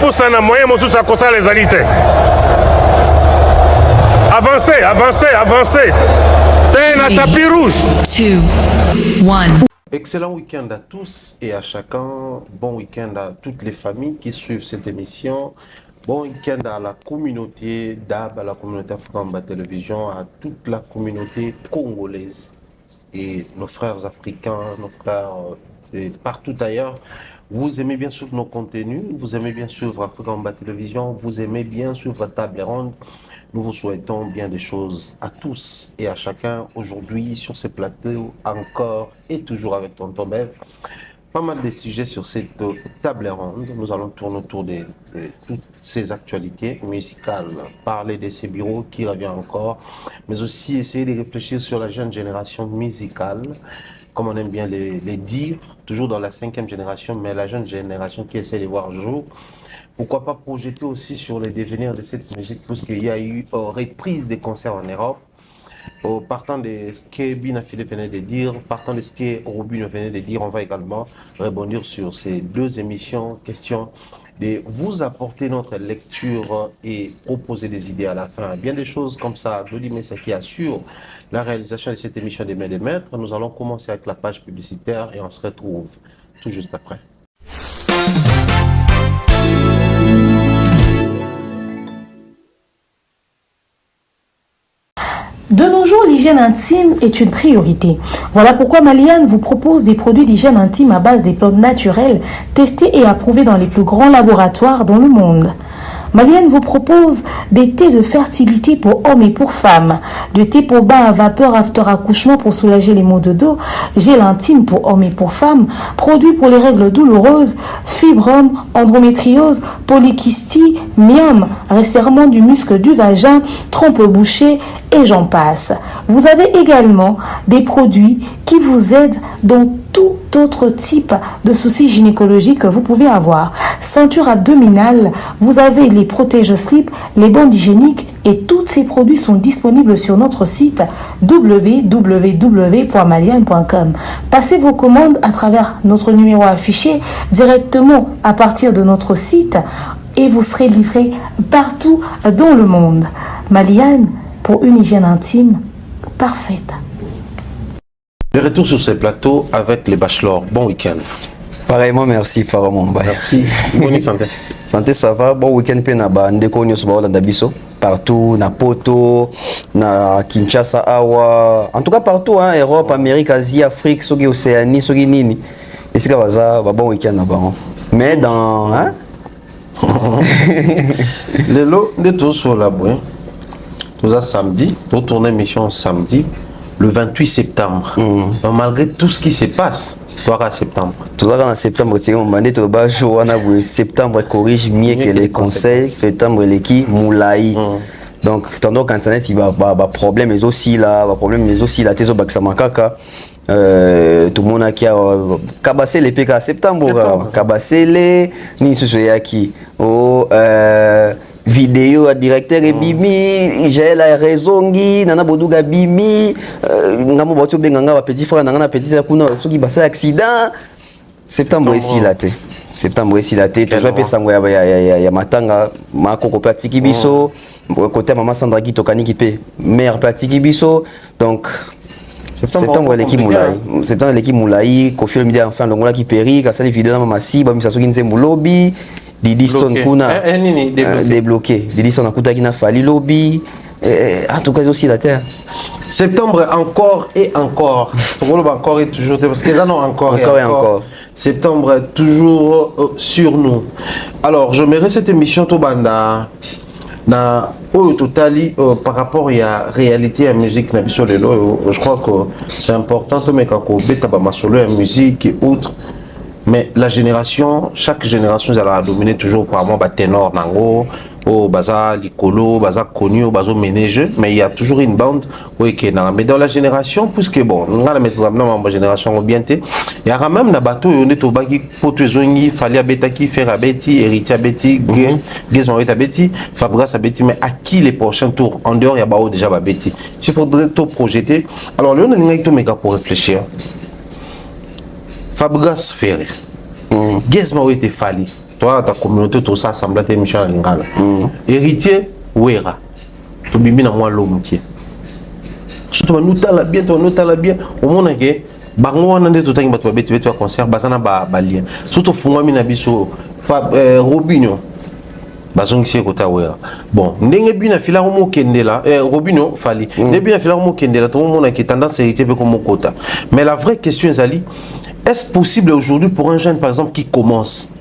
poussa na moyen mosusu akosa les alités. Avancez, avancez, avancez. T'es la tapis rouge. 2, 1. Excellent week-end à tous et à chacun. Bon week-end à toutes les familles qui suivent cette émission. Bon week-end à la communauté d'AB, à la communauté Africaine Télévision, à toute la communauté congolaise et nos frères africains, nos frères partout ailleurs. Vous aimez bien suivre nos contenus, vous aimez bien suivre Africaine Télévision, vous aimez bien suivre Table Ronde. Nous vous souhaitons bien des choses à tous et à chacun aujourd'hui sur ce plateau, encore et toujours avec Tonton Bev. Pas mal de sujets sur cette table ronde. Nous allons tourner autour de toutes ces actualités musicales, parler de ces bureaux qui revient encore, mais aussi essayer de réfléchir sur la jeune génération musicale, comme on aime bien les dire, toujours dans la 5e génération, mais la jeune génération qui essaie de voir jour. Pourquoi pas projeter aussi sur les devenirs de cette musique, puisqu'il y a eu reprise des concerts en Europe. Partant de ce que Bina Philippe venait de dire, partant de ce que Robin venait de dire, on va également rebondir sur ces deux émissions. Question de vous apporter notre lecture et proposer des idées à la fin. Bien des choses comme ça. Dodi Messa qui assure la réalisation de cette émission des Mains des Maîtres. Nous allons commencer avec la page publicitaire et on se retrouve tout juste après. De nos jours, l'hygiène intime est une priorité. Voilà pourquoi Maliane vous propose des produits d'hygiène intime à base des plantes naturelles testés et approuvés dans les plus grands laboratoires dans le monde. Maliane vous propose des thés de fertilité pour hommes et pour femmes, du thé pour bain à vapeur after accouchement pour soulager les maux de dos, gel intime pour hommes et pour femmes, produits pour les règles douloureuses, fibrome, endométriose, polykystie, myome, resserrement du muscle du vagin, trompe bouchée et j'en passe. Vous avez également des produits qui vous aident dans tout autre type de soucis gynécologiques que vous pouvez avoir. Ceinture abdominale, vous avez les protège-slip, les bandes hygiéniques et tous ces produits sont disponibles sur notre site www.maliane.com. Passez vos commandes à travers notre numéro affiché directement à partir de notre site et vous serez livré partout dans le monde. Maliane, pour une hygiène intime parfaite. De retour sur ce plateau avec les bachelors. Bon week-end. Pareillement, merci Faramon. Merci. Bonne santé. Santé, ça va. Bon week-end, Penaba. Ndeko Nyosba Dabiso. Partout, na Poto, na Kinshasa, Awa. En tout cas, partout, hein, Europe, Amérique, Asie, Afrique, Sogi, Océanie, Sogi, Nini. Et c'est comme ça, bon week-end là-bas. Mais dans. Hein? Les lots de tous sur la boîte. Tout ça samedi. Nous tournons émission samedi. Le 28 septembre. Donc, malgré tout ce qui se passe, toi, en septembre. Tout ça en septembre, tu sais, septembre corrige mieux que les conseils. Septembre, les qui moulaï. Donc, tandis qu'en internet, il va problème, mais aussi là, t'es au bac Samakaka. Tout le monde a qui a cabassé les PK septembre. Cabassé les, ni ce soit qui. Vidéo à directeur et bimi j'ai la raison qui nana boduga bimi ngamo botu benganga ba petit frère nana petit frère kuna soki basa accident septembre ici là té toujours pe sango ya matanga makoko patiki biso côté maman Sandra qui tokani qui pe mère patiki biso donc septembre l'équipe moulaï Kofi Olomide enfin longola qui péri ka sali vidéo na mama si ba misaso ki nzembo lobby Didi Stone kuna débloqué. Didi Stone a coûté na fali lobby. En tout cas aussi la terre. Septembre encore et encore. Encore et toujours parce que ça non encore et encore. Septembre toujours sur nous. Alors je mets cette émission to banda na au total par rapport à la réalité à musique na biso lelo. Je crois que c'est important to meka ko beta ba masolo à musique et autres. Mais la génération, chaque génération, elle a dominé toujours par moi, ténor, nango, au baza, licolo, baza connu, au baza ménage, mais il y a toujours une bande, oui, qui est là. Mais dans la génération, puisque bon, on a la maîtrise de la génération bien, il y a même un bateau, on est au bagi, potezongi, fallait à Betaki, faire à Betty, héritier à Betty, Gizmo à Betty, Fabras à Betty, mais à qui les prochains tours? En dehors, il y a déjà Betty. S'il faudrait tout projeter, alors là, on a tout méga pour réfléchir. Fabregas Ferré. Gizmo était fallu. toi ta communauté tout ça assemblée te Michel Lingala héritier Wera to bimbi na moi l'homme qui surtout nous tala bien au monde que bango wana nde to tangi bato beti concert basana ba lien surtout fungami na biso Robinho bazongisi kota Wera bon ndenge bina fila mo kendela Robinho fali ndenge bina fila mo kendela to mona qui tendance héritier pe comme kota mais la vraie question est-ce possible aujourd'hui pour un jeune par exemple qui commence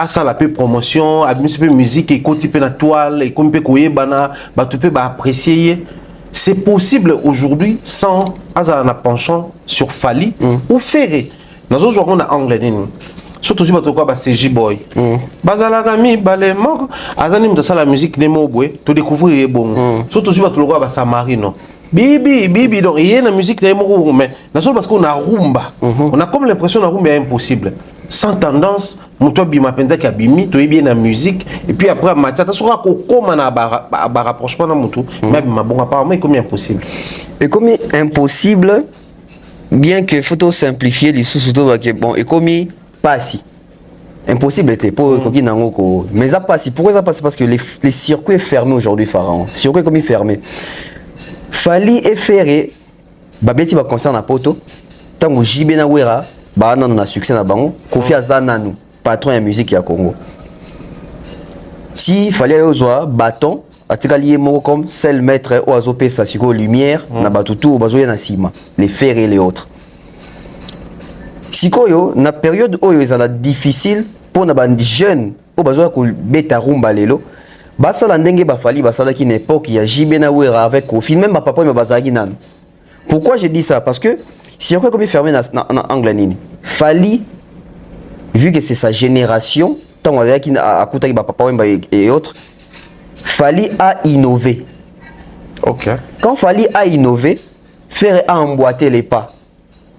à ça la peu promotion à musique et côté pe na toile et comme pe koyebana ba to pe ba apprécier c'est possible aujourd'hui sans un penchant sur Fali ou Ferré dans autres on a anglais surtout si bato quoi CJ boy bazala kami balé moko azani mta la musique de mobwe to découvrir bon surtout si bato quoi Samarino bibi donc il y a une musique de moko mais parce qu'on a rumba on a comme l'impression que la rumba est impossible sans tendance muto bima penza ki abimi to bien la musique et puis après matia ta sera ko koma na ba rapprochement na mutu mais bima bon apparemment comme impossible et comme impossible bien que faut simplifier les sous que bon et comme pas si impossible était pour koki nango mais ça passe pourquoi ça passe parce que les circuits fermés aujourd'hui Pharaon circuit comme fermé Fali et Ferré babeti ba concert na poto tango JB na Wera ba na succès na bango Kofi Azananu patron ya musique ya Congo si fallait ozwa bâton atikali moko comme seul maître ou azopé sa siko lumière na batutu bazoya na sima les Ferré et les autres sikoyo na période oyo ezala difficile pour na ba jeune o bazoya ko beta rumba lelo basala ndenge bafali basala ki n'époque ya JB na Wera avec Kofi même ba papa me bazaki nan. Pourquoi je dis ça parce que si on comme fermé na angle nini Fali vu que c'est sa génération tant on a qui a coûté ba papa et autres Fali a innové. OK. Quand Fali a innové, faire a emboîter les pas.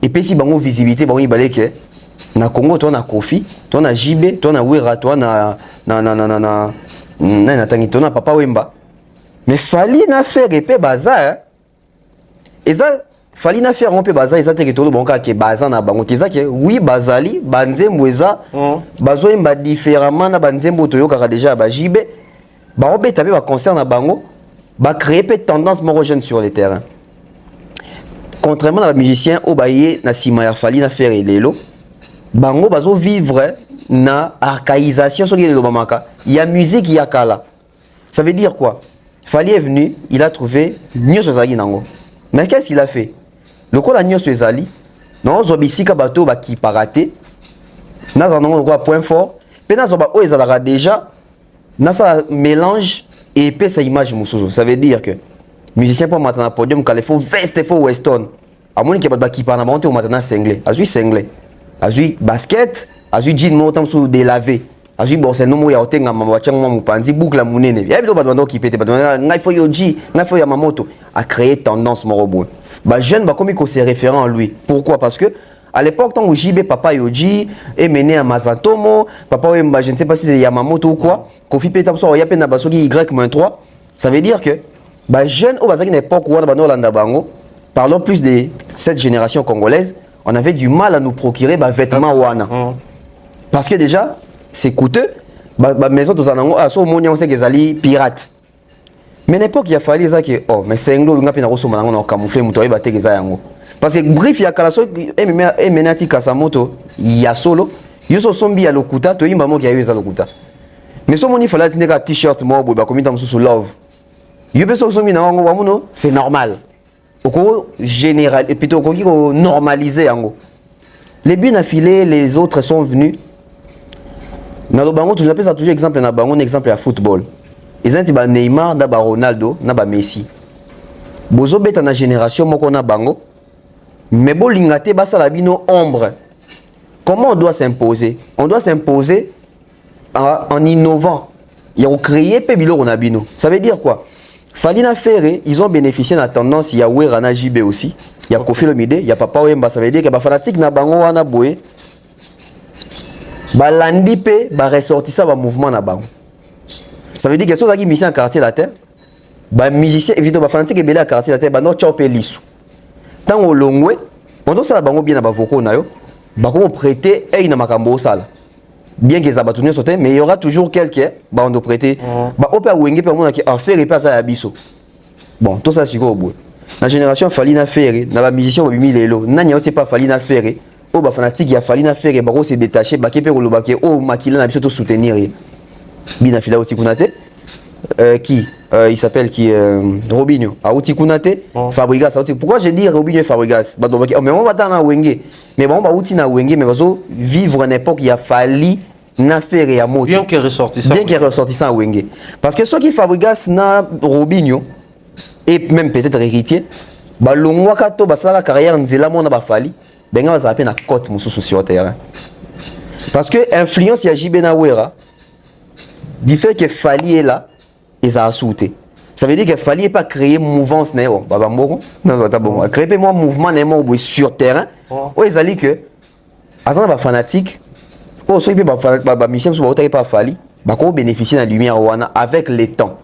Et puis si bango visibilité bango ibalé que na Congo toi na Kofi, toi na JB, toi na Wera, toi na tangi na papa Wemba. Mais Fali na faire épée bazar. Et ça Fali na faire romper bazar, ça te que tout bon que bazar na bango. C'est que oui bazali, banzembo eza, bazo imba différemment na banzembo to yoka déjà ba JB. Ba obé taper ba concert na bango, ba créer peu tendance morogène sur les terrains. Contrairement à musicien au baye na sima ya Fali na faire lelo, bango bazo vivre na archaïsation sur les lobamaka. Il y a musique, il y a kala. Ça veut dire quoi? Fali est venu, il a trouvé Nyo Sozali nango. Mais qu'est-ce qu'il a fait? Le coup la Nyo Sozali, non zobisika bato ba ki paraté. Na zanongo quoi point fort. Pena zoba o ezalaka déjà na ça mélange et pe sa image musuzu. Ça veut dire que musicien pour maintenant podium quand il faut veste, il faut weston. À moins qu'il y ait pas qui parle monter au maintenant singlé. Azui singlé. Azui basket, azui jean montant sous délavé. Azui bon c'est nomo ya otenga mama changwa mupanzi boucle munene. Ya bito badando qui pété badando ngai fo yoji, ngai fo yamamoto a créé tendance morobo. Ba jeune ba comme il se référent en lui. Pourquoi? Parce que à l'époque tant où JB papa Yoji est mené à Mazatomo, papa Wemba je ne sais pas si c'est Yamamoto ou quoi, Kofi Peta so ya pena basoki Y-3, ça veut dire que bah jeune au bazaki n'époque où on a Landa Bango, parlons plus de cette génération congolaise, on avait du mal à nous procurer bah vêtements wana. Parce que déjà c'est coûteux, bah maison tous en à so monia on sait qu'ils allaient pirates. Mais à l'époque il a fallu ça que oh mais c'est nglo ngapi na roso manango na camoufler muto ba te keza yango. Parce que brief ya kala so emenati kasamoto ya solo, yo so sombi ya lokuta to imba mo ki ya yo za lokuta. Mais so moni fala tineka t-shirt mo bo ba komita mususu love. Yo peso sombi na wango wamuno, c'est normal. Oko général et plutôt ko ko normaliser yango. Les buts affilés, les autres sont venus. Na lo bango toujours ça toujours exemple na bango un exemple à football. Ils ont dit ba Neymar na ba Ronaldo na ba Messi. Bozo beta na génération moko na bango. Mais bolingate basa la bino ombre. Comment on doit s'imposer? On doit s'imposer en innovant. Il y a créé pebilo ronabino. Ça veut dire quoi? Falina Ferré, ils ont bénéficié de la tendance. Il y a Werana JB aussi. Il y a Kofi Lomide, il y a Papa Wemba. Ça veut dire que les fanatiques na bango wana boye. Ba landi pe ba ressorti ça ba mouvement na bango. Ça veut dire que ceux qui mission en quartier la terre, ba musicien évidemment ba fanatique belé à quartier la terre ba no chopé lisu. Tant au longwe, on doit ça bango bien na ba voko na yo, ba comment prêter et na makambo sala. bien que Zabatounia sauté, mais il y aura toujours quelqu'un, bah on doit prêter, bah au père Wenge, père mon qui a fait pas ça à Bisso. Bon, tout ça c'est quoi au bout. La génération Falina Ferré, dans la musicien au bimi lelo, n'anya ote pas Falina Ferré, oh bah fanatique ya Falina Ferré, bah s'est détaché, bah qui peut le baquer, oh makila n'a biso tout soutenir. Bina fila aussi kunate, qui il s'appelle qui Robinho, a outi kunate, Fabregas, pourquoi j'ai dit Robinho et Fabregas, bah donc mais on va dans la Wenge, mais bon bah outi na Wenge, mais bazo vivre une époque il a fallu na Ferré à moto. Bien qu'il ressortissant. Bien qu'il ressortissant à Wenge, parce que ceux qui Fabregas na Robinho et même peut-être héritier, bah longwa kato bah ça la carrière nzela mona ba fali, benga va zapper na cote mususu sur terrain. Parce que influence ya JB Nawera, du fait que Fali est là, et ça a sauté. Ça veut dire que Fali n'est pas créé mouvance néo, baba moko, non pas bon, créer moi mouvement néo sur terrain. Oh ils allaient que, azan ba fanatique, oh ceux qui ba Michel sur pas Fali, bah qu'on bénéficie de la lumière wana avec les temps.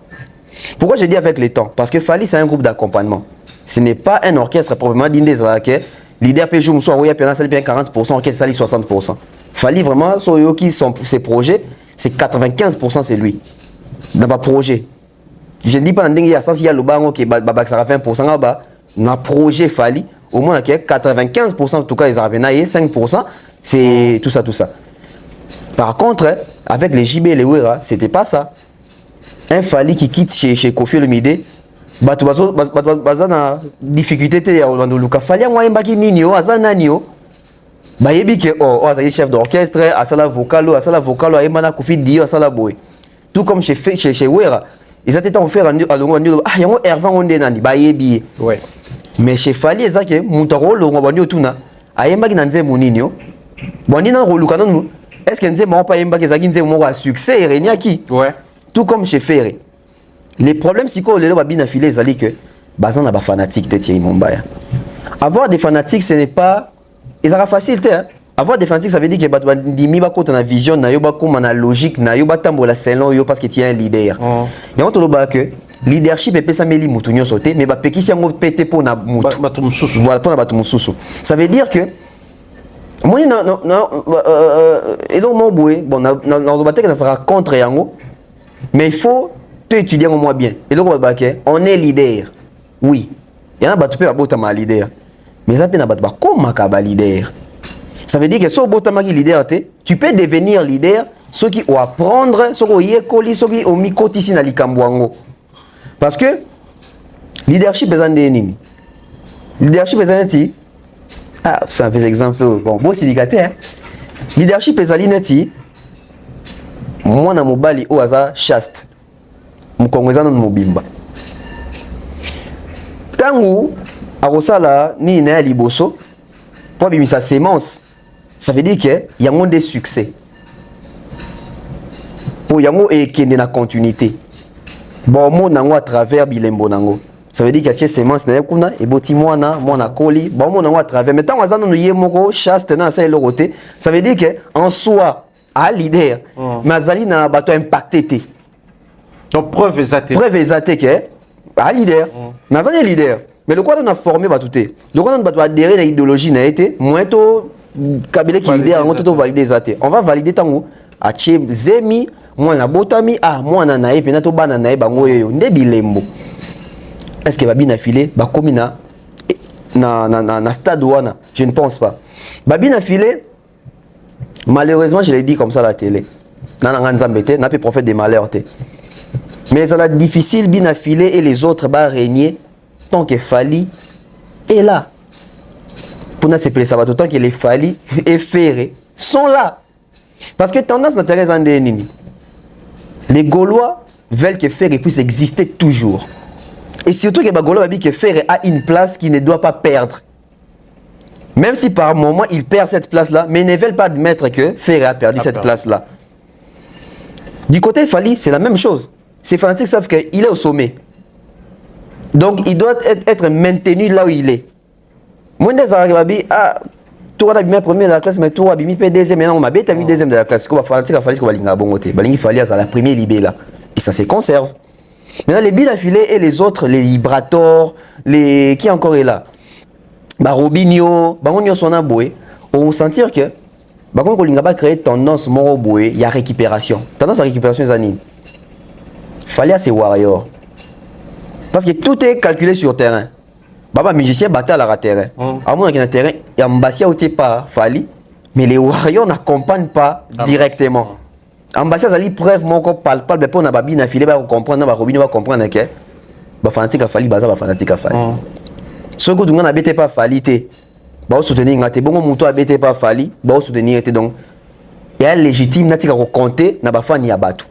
Pourquoi j'ai dit avec les temps? Parce que Fali c'est un groupe d'accompagnement. Ce n'est pas un orchestre proprement dit des que leader peut jouer soit 40%, orchestre sali 60%. Fali vraiment ses projets, c'est 95% c'est lui. Dans ma projet. Je ne dis pas dans il y a ça il y a le bango qui ça va faire 1% là-bas. Dans projet Fali, au moins 95% en tout cas ils ont 5% c'est tout ça. Par contre, avec les JB et les Wera, c'était pas ça. Un Fali qui quitte chez Kofi Olomide, bazana difficulté te ya Orlando Luka Fali moi mbaki nini o azana nani o bayebi ke o azali chef d'orchestre asala vocalo ayemana Kofi Dio asala boy tout comme chez Wera ils étaient en faire alongo ah yango Hervan onde nani bayebi ouais mais chez Fali ezake mutako longo bandio tuna ayembaki na nzembo nini o boni na roluka non est-ce que nzembo pas yembaki ezaki nzembo moko a succès reniaki ouais. Tout comme chez Ferré. Les problèmes, c'est qu'on les a bien affilés, c'est que bazan a pas fanatique de Thierry Mombaya. Avoir des fanatiques, ce n'est pas, ils ont facile, hein. Avoir des fanatiques, ça veut dire que batwa dimi ba kota na vision, na yo ba comme na logique, na yo ba tambola selon yo parce que tu es un leader. Et on te le bat que leadership est pesa meli mutunyo sauté, mais ba pekisi yango pété pour na mutu. Voilà pour na batu mususu. Ça veut dire que moi et donc mon boy, bon na le battre que ça sera contre yango. Mais il faut étudier au moins bien. Et donc, on est leader. Oui. Il y en a qui peuvent être leader. Mais ça peut être comme un leader. Ça veut dire que si tu es leader, tu peux devenir leader. Ceux qui ont apprendre, ceux qui ont mis côté ici dans l'Ikambouango. Parce que leadership est un déni. Leadership est un déni. Ah, c'est un peu exemple. Bon, syndicateur. Leadership est un déni. Moi na mobali o aza chaste mukongwezana na mobimba tangu akosala ni na liboso po bimisa sémence ça veut dire que yango des succès pour yango ekende na continuité bon mo nango à travers bilembo nango ça veut dire que tu sémence na kuna et boti mwana koli bon mo nango à travers mais tango azana no yemoko chaste na ça le côté ça veut dire que en soi à leader mais azali na bato impacté té donc preuve exacte que à leader mais azali leader mais le quoi on a formé bato té le quoi on bato adhérer à l'idéologie na été moins to kabile qui leader on to valider exacte on va valider tango a che zemi moi na botami ah moi na nae pena to bana nae bango yo nde bilembo est-ce que babina filé ba komina na stade wana je ne pense pas babina filé. Malheureusement, je l'ai dit comme ça à la télé. N'a pas prophète des malheurs. Mais ça a difficile bien affilé et les autres va régner tant que Fali est là. Pour nous, c'est plus ça va tant que les Fali et Ferré sont là. Parce que tendance d'intérêt en déni. Les Gaulois veulent que Ferré puisse exister toujours. Et surtout que les Gaulois veulent que Ferré a une place qu'il ne doit pas perdre. Même si par moment il perd cette place-là, mais ils ne veulent pas admettre que Ferré a perdu cette place-là. Du côté de Fali, c'est la même chose. Ces fanatiques savent qu'il est au sommet. Donc il doit être maintenu là où il est. Moi, je dis, ah, tu as bien premier de la classe, mais tu as bien deuxième, maintenant on m'a bien vu deuxième de la classe. Il faut aller à la première libé là. Et ça se conserve. Maintenant, les billes affilés et les autres, les Librator, les qui encore est là. Bah Robinho, bah on y a son aboué, on va sentir que Quand on a créé tendance moroboué, il y a récupération. Tendance à récupération, c'est nini? Fallait à ces warriors. Parce que tout est calculé sur le terrain. Baba musicien battait à la terrain. À moins qu'il y ait un terrain, il y a un bassia où pas Fali, mais les warriors n'accompagnent pas directement. Ambassadeur zali preuve moko palpable pour na babi na filé ba comprendre na ba robino ba comprendre que ba fanatique a Fali baza ba fanatique a Fali. Ce que tu n'as pas pas Fali te ba soutenir ngate bongo muto abete pas Fali ba soutenir te donc il y a légitime na tika ko compter na ba fani ya batu.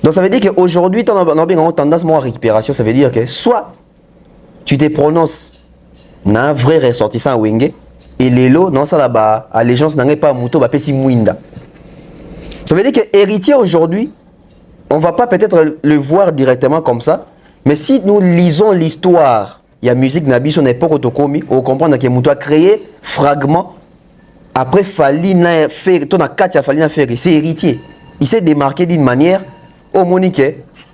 Donc ça veut dire que aujourd'hui tu as bien tendance à récupération, ça veut dire que soit tu te prononces na un vrai ressortissant wenge et lelo non ça là-bas allégeance n'a pas muto ba pesi muinda. Ça veut dire que héritier aujourd'hui, on ne va pas peut-être le voir directement comme ça, mais si nous lisons l'histoire, il y a musique Nabi son époque autocomi, on comprend que Moutou a créé fragments. Après Fali n'a fait, ton a Katia Fali n'a fait, c'est héritier. Il s'est démarqué d'une manière au Monique.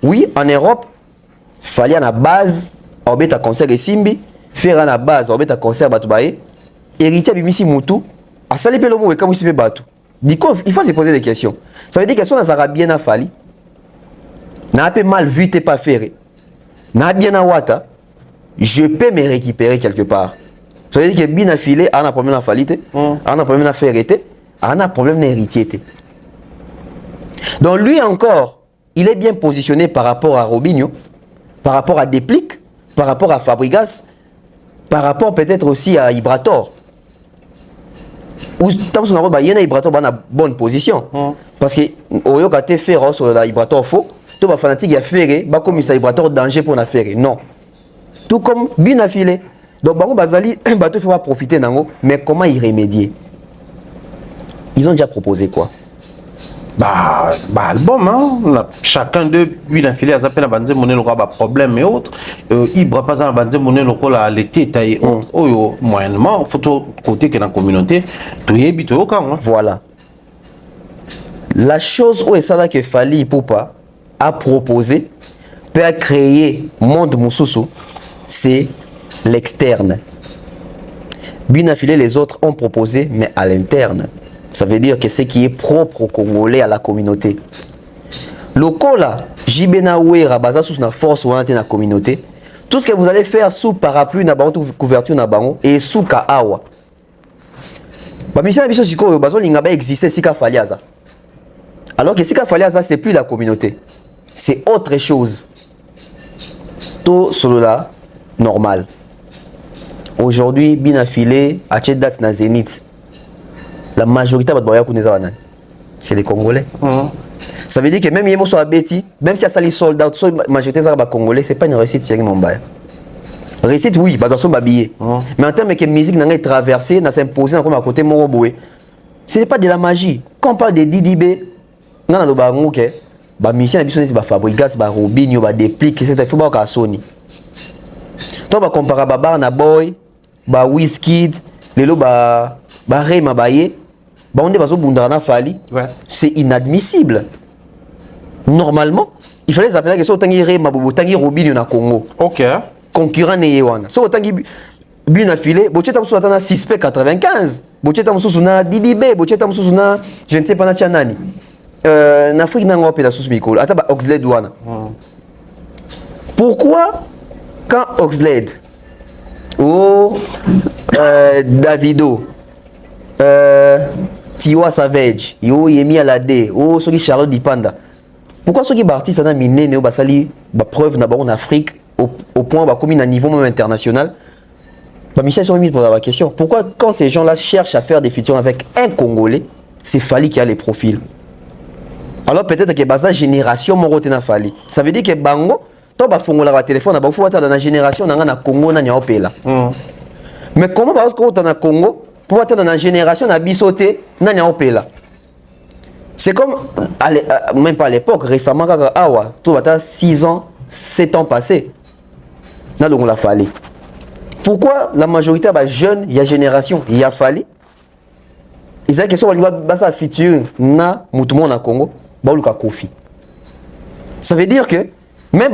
Oui, en Europe, Fali à la base, Orbeta concert et Simbi, faire à la base, Orbeta concert Batoubaye, héritier Bimisi Moutou, a salé Pelomo et comme il s'est fait Batou. Il faut se poser des questions. Ça veut dire que si on a bien à Fali, n'a pas mal vu, t'es pas ferré, n'a bien à Wata, je peux me récupérer quelque part. Ça veut dire que bien affilé, on a un problème à Fali, on a un problème à ferré, on a un problème d'héritier. Donc lui encore, il est bien positionné par rapport à Robinho, par rapport à Deplique, par rapport à Fabregas, par rapport peut-être aussi à Ibrator. Ou tant que il y a Ibrator dans une bonne position. Parce que au lieu de faire sur l'Ibrator faux, tout le fanatique a fait comme ça Ibrator danger pour la faire. Non. Tout comme bien affilé. Donc Bango Bazali, il faut pas profiter d'ango, mais comment y remédier? Ils ont déjà proposé quoi? Album, hein? Chacun d'eux, lui, d'affilée, a zappé la bande monnaie, le problème et autres. Ibra pas la bande monnaie, le l'été, taille autres. Moyennement, faut côté que dans la communauté, tout y est habitué au camp. Voilà. La chose où est ça là que Fali Poupa a proposé, peut créer monde Moussoussou, c'est l'externe. Bien affilé, les autres ont proposé, mais à l'interne. Ça veut dire que ce qui est propre aux Congolais à la communauté. Le Kola, Jibenaoué, Rabaza, sous la force ou la communauté, tout ce que vous allez faire sous parapluie, couverture, et sous Kaawa. Alors que Sika Faliaza, c'est plus la communauté. C'est autre chose. Tout cela, normal. Aujourd'hui, bien affilé, à Tchedat na Zénith. La majorité de c'est les Congolais. Ça veut dire que même si il y a Betty, même si il y a des soldats, la majorité des Congolais, ce n'est pas une réussite sur Mumbai. Réussite, oui, ils sont habillés. Mais en termes de musique, on a traversé, on a imposé à côté de Moroboué. Ce n'est pas de la magie. Quand on parle de Didibé, on a des musiciens, des Fabregas, des Robinho, des Deplique, etc. Il faut pas Sony. Donc, on compare à Barna Boy, Wizkid, Lelo, Rema Baye. C'est inadmissible. Normalement, il fallait appeler que Sotangi Rema Tangi Robinho na Congo. Ok. Concurrent Neyewana. So Tangi bien affilé, Bocheta Moussou na 6P 95. Bocheta Moussou na Didibé, Bocheta Moussou na je ne sais pas na Tchanani. En Afrique n'a pas de sous Mikol. Ataba Oxlade Wana. Pourquoi quand Oxlade ou Davido Tiwa Savage, yo Yemi Alade, oh ceux qui Charlotte Dipanda. Pourquoi ceux qui bâtissent ça miné ne basali ba preuve na en Afrique au point ba comme à niveau même international. Ba Michel sont mis pour la question. Pourquoi quand ces gens-là cherchent à faire des features avec un Congolais, c'est Fali qui a les profils. Alors peut-être que basa génération morotena Fali. Ça veut dire que bango to ba fongola ba téléphone na ba faut dans la génération na Congo na nyopela. Mais comment parce que dans Congo pour être dans la génération à bisoté, c'est comme, même pas à l'époque, récemment, tout va être 6 ans, 7 ans passés. On l'a fallu. Pourquoi la majorité des jeunes, il y a génération, il y a fallu. Ils ont question, il va passer futur, na mutumo na Congo, bauluka Kofi. Ça veut dire que, même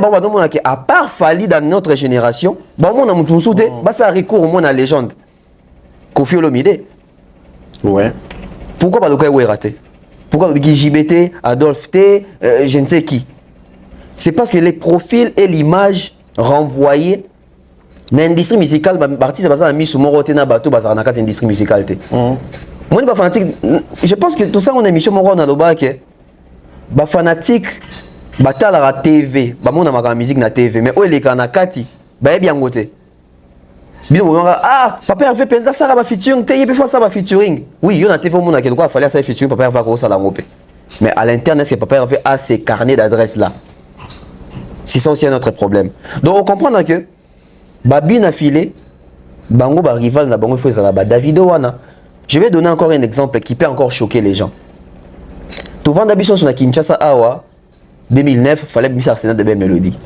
à part fallu dans notre génération, on a mutumo soute, ça recourt au moins à la légende. Kofi Olomide. Ouais. Pourquoi pas le cas où est raté? Pourquoi le JBT, Adolphe T, je ne sais qui? C'est parce que les profils et l'image renvoyée dans l'industrie musicale, l'artiste a mis sur mon côté dans bateau, dans l'industrie musicale. Moi, je suis fanatique. Je pense que tout ça, on a mis sur mon côté dans le bac. Je suis fanatique. Batal à la TV, bah mon amaka musique na TV, mais où est les kanakati, bah bien côté. Bien ah papa fait penza ça va featuring, t'es fois ça va featuring. Oui, yo na TV mon a quelque quoi fallait ça featuring, papa va gros ça la ngopé. Mais à l'interne est-ce que papa avait ces carnets d'adresses là. C'est ça aussi notre problème. Donc on comprend que babi na filé, bango ba rival na bango faut ça ba Davido wana. Je vais donner encore un exemple qui peut encore choquer les gens. Tu vends d'habitude sur la Kinshasa awa 2009, il fallait que Arsenal de belles mélodies.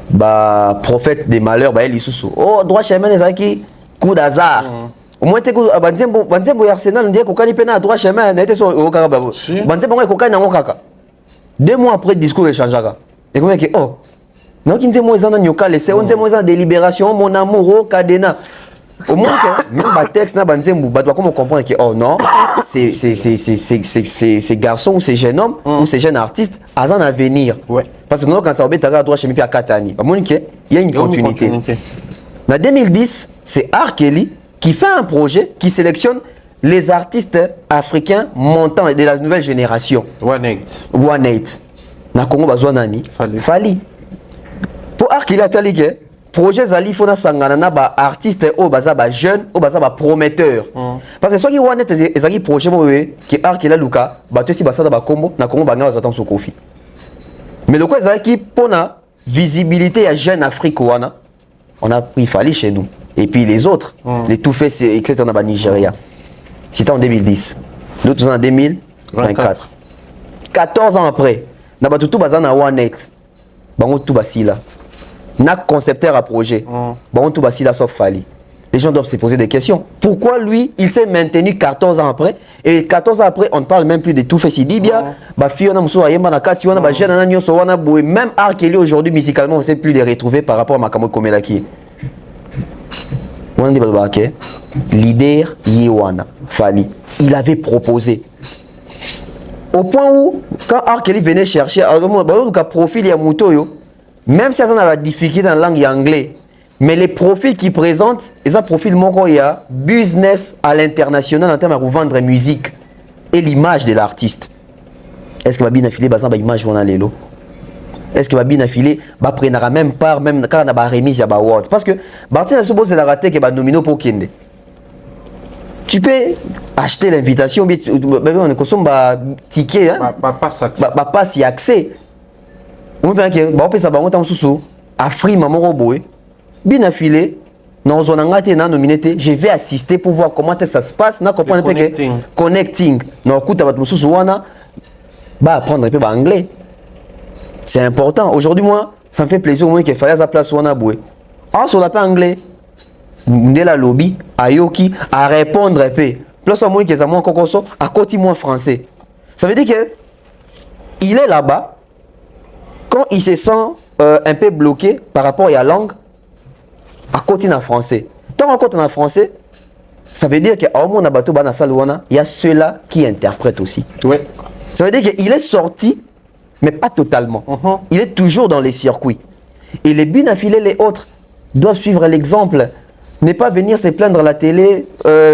Bah, prophète des malheurs, bah, il est sous. Oh, droit chemin, les acquis, coup d'hasard. Au moins, tu es Banzembo Arsenal, on dit qu'on a peine à droit chemin, on était sur le Kaka. Banzembo est cocaïne dans Kaka. 2 mois après, le discours est changé. Et comment est-ce que, oh, non, qui ne sait moi, ils ont un laissé, on sait moi, ils ont délibération, mon amour, au cadena. Au moins que même le texte na Banzembo, bah, comment comprendre que, oh non, ces garçons ou ces jeunes hommes ou ces jeunes artistes, ils ont un avenir. Ouais. Parce que nous, quand ça va être à droit chez Mipia Katani, il y a une continuité. En 2010, c'est R. Kelly qui fait un projet qui sélectionne les artistes africains montants de la nouvelle génération. One Eight. Na Congo Bazouanani. Fali. Pour R. Kelly, il projet Zali Fona Sangana ba artiste au baza ba jeune au baza ba prometteur parce que ceux qui One Eight ezaki projet mo qui R. Kelly Luka ba to si basada ba kombo na Congo banga bazatan so kofi. Mais le quoi ezaki pona visibilité à jeune Afrique wana on a pris Fali chez nous et puis les autres les tout faits etc on a ba Nigeria. C'était en 2010. Nous tous en 2024. 14 ans après na ba tout baza na One Eight bango tout basila. Na concepteur à projet. Bon, tout va si la sauf Fali. Les gens doivent se poser des questions. Pourquoi lui, il s'est maintenu 14 ans après? Et 14 ans après, on ne parle même plus de tout fait si Dibia. Bah, Fiona Moussa, Yemba Nakati, on a Jeanne Ananio, Sowana Boué. Même R. Kelly aujourd'hui, musicalement, on ne sait plus les retrouver par rapport à Makamo Komelaki. On dit, ok. Leader Yewana, Fali. Il avait proposé. Au point où, quand R. Kelly venait chercher, il profil et Moutoyo. Même si on a des difficultés dans la langue anglaise, mais les profils qui présentent, ils ont un profil il y a business à l'international en termes de vendre musique et l'image de l'artiste. Est-ce que va bien affiler bazan ba image on a lelo? Est-ce que va bien affiler ba prendra même part même quand on a ba remise ya ba award parce que Martin se pose la raté que ba nomino pour Kende. Tu peux acheter l'invitation mais on consomme ba ticket hein. Ba passe y accès. On peut que ba opesa bango tam susu afri maman roboé bien affilé non zona ngate na nominété je vais assister pour voir comment ça se passe na comprendre peu que connecting non kuta bat mususu wana ba apprendre un peu ba anglais c'est important aujourd'hui moi ça me fait plaisir au moins qu'il fallait à place wana boué ah sur la pas anglais de la lobby ayoki à répondre un peu plus au moins que ça moi kokoso à côté moins français ça veut dire que il est là-bas. Quand il se sent un peu bloqué par rapport à la langue, à côté en français. Tant à côté en français, ça veut dire qu'au moins il y a ceux-là qui interprètent aussi. Oui. Ça veut dire qu'il est sorti, mais pas totalement. Il est toujours dans les circuits. Et les buts affilés, les autres, doivent suivre l'exemple. Ne pas venir se plaindre à la télé,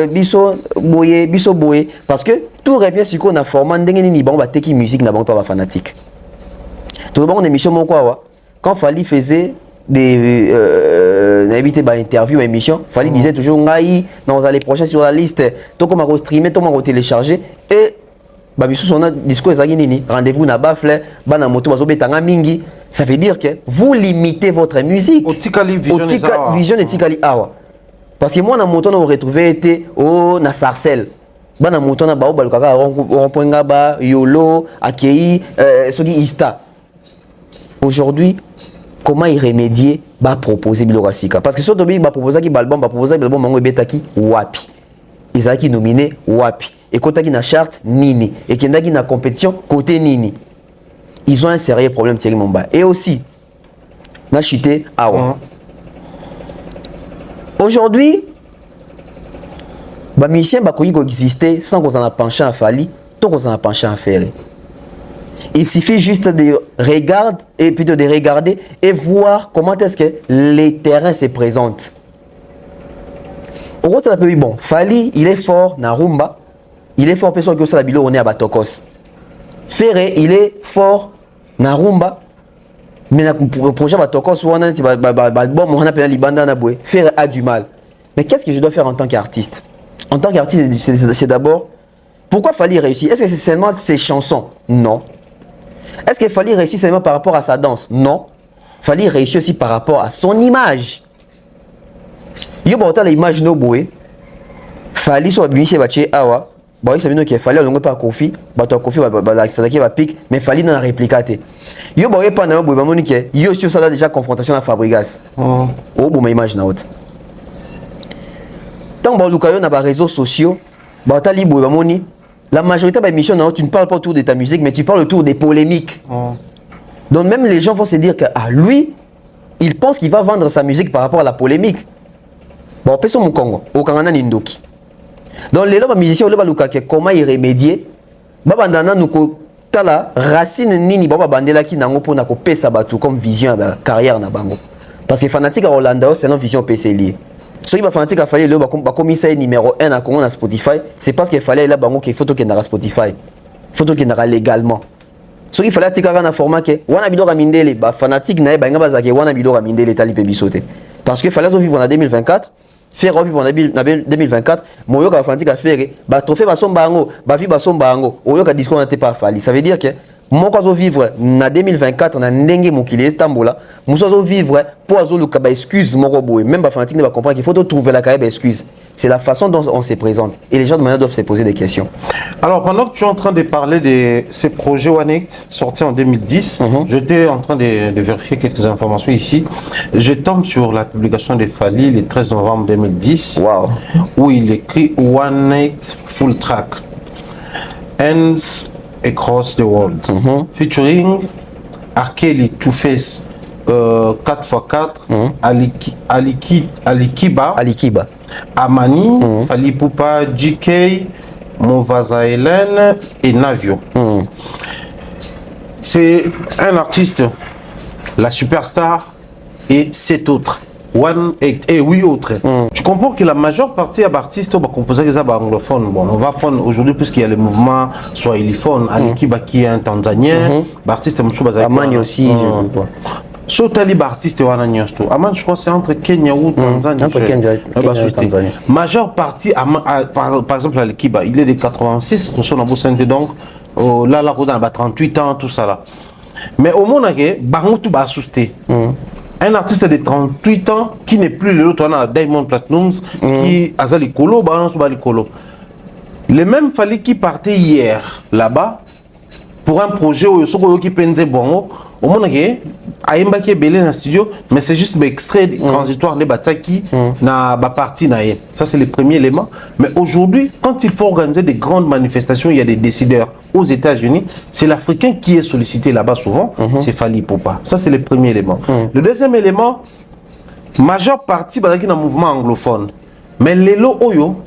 biso boye, parce que tout revient sur qu'on a formé, on musique, n'a pas fanatique. Tout le monde émission quand Fali faisait des interviews émission Fali disait toujours ngai dans les prochains sur la liste tout comme à streamer tout comme à télécharger et babisu son discours ezaki nini rendez-vous na bafle bana moto bazobetanga mingi ça veut dire que vous limitez votre musique vision de tikali awa parce que moi na moto on retrouver été au na sarcelle bana moto na bao balukaka rompoinga ba yolo akei soki ista. Aujourd'hui, comment y remédier? Bah proposer Bilorasika. Parce que si on va proposer qui album, va proposer l'album mango betaki wapi. Ils ont qui nominé wapi. Et quand qui na charte nini. Et qui na compétition côté nini. Ils ont un sérieux problème Thierry Momba. Et aussi, na chité awa. Aujourd'hui, Bah musicien bah qu'on exister sans qu'on en a penché à Fali, tant qu'on en a penché à faire. Il suffit juste de regarder et puis de regarder et voir comment est-ce que les terrains se présentent. Au gros, bon, Fali, il est fort na rumba, il est fort personne que ça la bilo on est à Batokos. Ferré, il est fort na rumba, mais le projet Batokos on a bon on appelle libanda na boué. Ferré a du mal. Mais qu'est-ce que je dois faire en tant qu'artiste? En tant qu'artiste, c'est d'abord pourquoi Fali réussit? Est-ce que c'est seulement ses chansons? Non. Est-ce qu'il fallait réussir seulement par rapport à sa danse? Non. Il fallait réussir aussi par rapport à son image. Il y a l'image no boé. Fallait soit bien chez Baché Awa. Bah, il savait qu'il fallait allonger par Kofi. Bah, toi Kofi va pique, mais fallait dans la réplicater. Il y a pas na boé, bah monique. Il y a aussi ça déjà confrontation à Fabregas. Oh, bon, image na haute. Tant que Lukayo n'a pas réseaux sociaux, bah, t'as libre, bah moni. La majorité de l'émission, tu ne parles pas autour de ta musique, mais tu parles autour des polémiques. Donc même les gens vont se dire que lui, il pense qu'il va vendre sa musique par rapport à la polémique. Bon, on mon Congo, au Kangana Nindoki. Donc les musiciens, comment y remédier? Babandana nous tala racine nini baba bandela ki nango pour nako pesa batu comme vision à carrière na bango. Parce que fanatique à Orlando, c'est une vision PCLI. Ceux qui fanatique a fallu le commissaire numéro 1 à Congo na Spotify, c'est parce qu'il fallait là bango qu'il faut qu'il n'ara Spotify. Faut qu'il n'ara légalement. Ceux qui fallait tika na format que wana bidora mindele ba fanatique na ba ngaba zake wana bidora mindele tali pe bisote. Parce que fallait vivre en 2024, faire vivre en 2024, moyo ka fanatique a faire ba trophée ba somba ngo, ba vi ba somba ngo, oyo ka discours n'était pas fali. Ça veut dire que mon cas vivre na 2024 na ndenge mokili tambola muso vivre pour azoluka ba excuse moko boy même ba fanatique ne va comprendre qu'il faut trouver la carrière excuse. C'est la façon dont on se présente et les gens de manière doivent se poser des questions. Alors pendant que tu es en train de parler de ces projets One Act sortis en 2010, j'étais en train de vérifier quelques informations ici. Je tombe sur la publication de Fali le 13 novembre 2010 où il écrit One Act Full Track Ends Across the World, featuring Arkeli Two-Face 4x4, Alikiba, Amani, Fali Poupa, GK, Movaza Hélène et Navio. C'est un artiste, la superstar et 7 autres. One Act et 8 autres. Tu comprends que la majeure partie des artistes va composer des anglophones. Bon, on va prendre aujourd'hui puisqu'il y a le mouvement swahiliphone, Alikiba qui est un Tanzanien, l'artiste Amani aussi. Sotali artiste wana nyosto. Amani je crois c'est entre Kenya ou Tanzanie. Entre Kenya et Tanzanie. Majeure partie par exemple Alikiba, il est de 86, on a beau donc là la cause a 38 ans tout ça là. Mais au monde que bango tout ba assusté. Un artiste de 38 ans qui n'est plus l'autre, on a Diamond Platnumz, qui a Zali Kolo, balance Bali Kolo. Le même Fali qui partait hier là-bas pour un projet où il qui pensait bon, au monde que Aïmba qui est belé dans le studio, mais c'est juste un extrait transitoire de Bataki na partie naïe. Ça c'est le premier élément. Mais aujourd'hui, quand il faut organiser des grandes manifestations, il y a des décideurs aux États-Unis. C'est l'Africain qui est sollicité là-bas souvent. C'est Fali Poupa. Ça c'est le premier élément. Le deuxième élément, majeure partie dans le mouvement anglophone. Mais les lots oyo.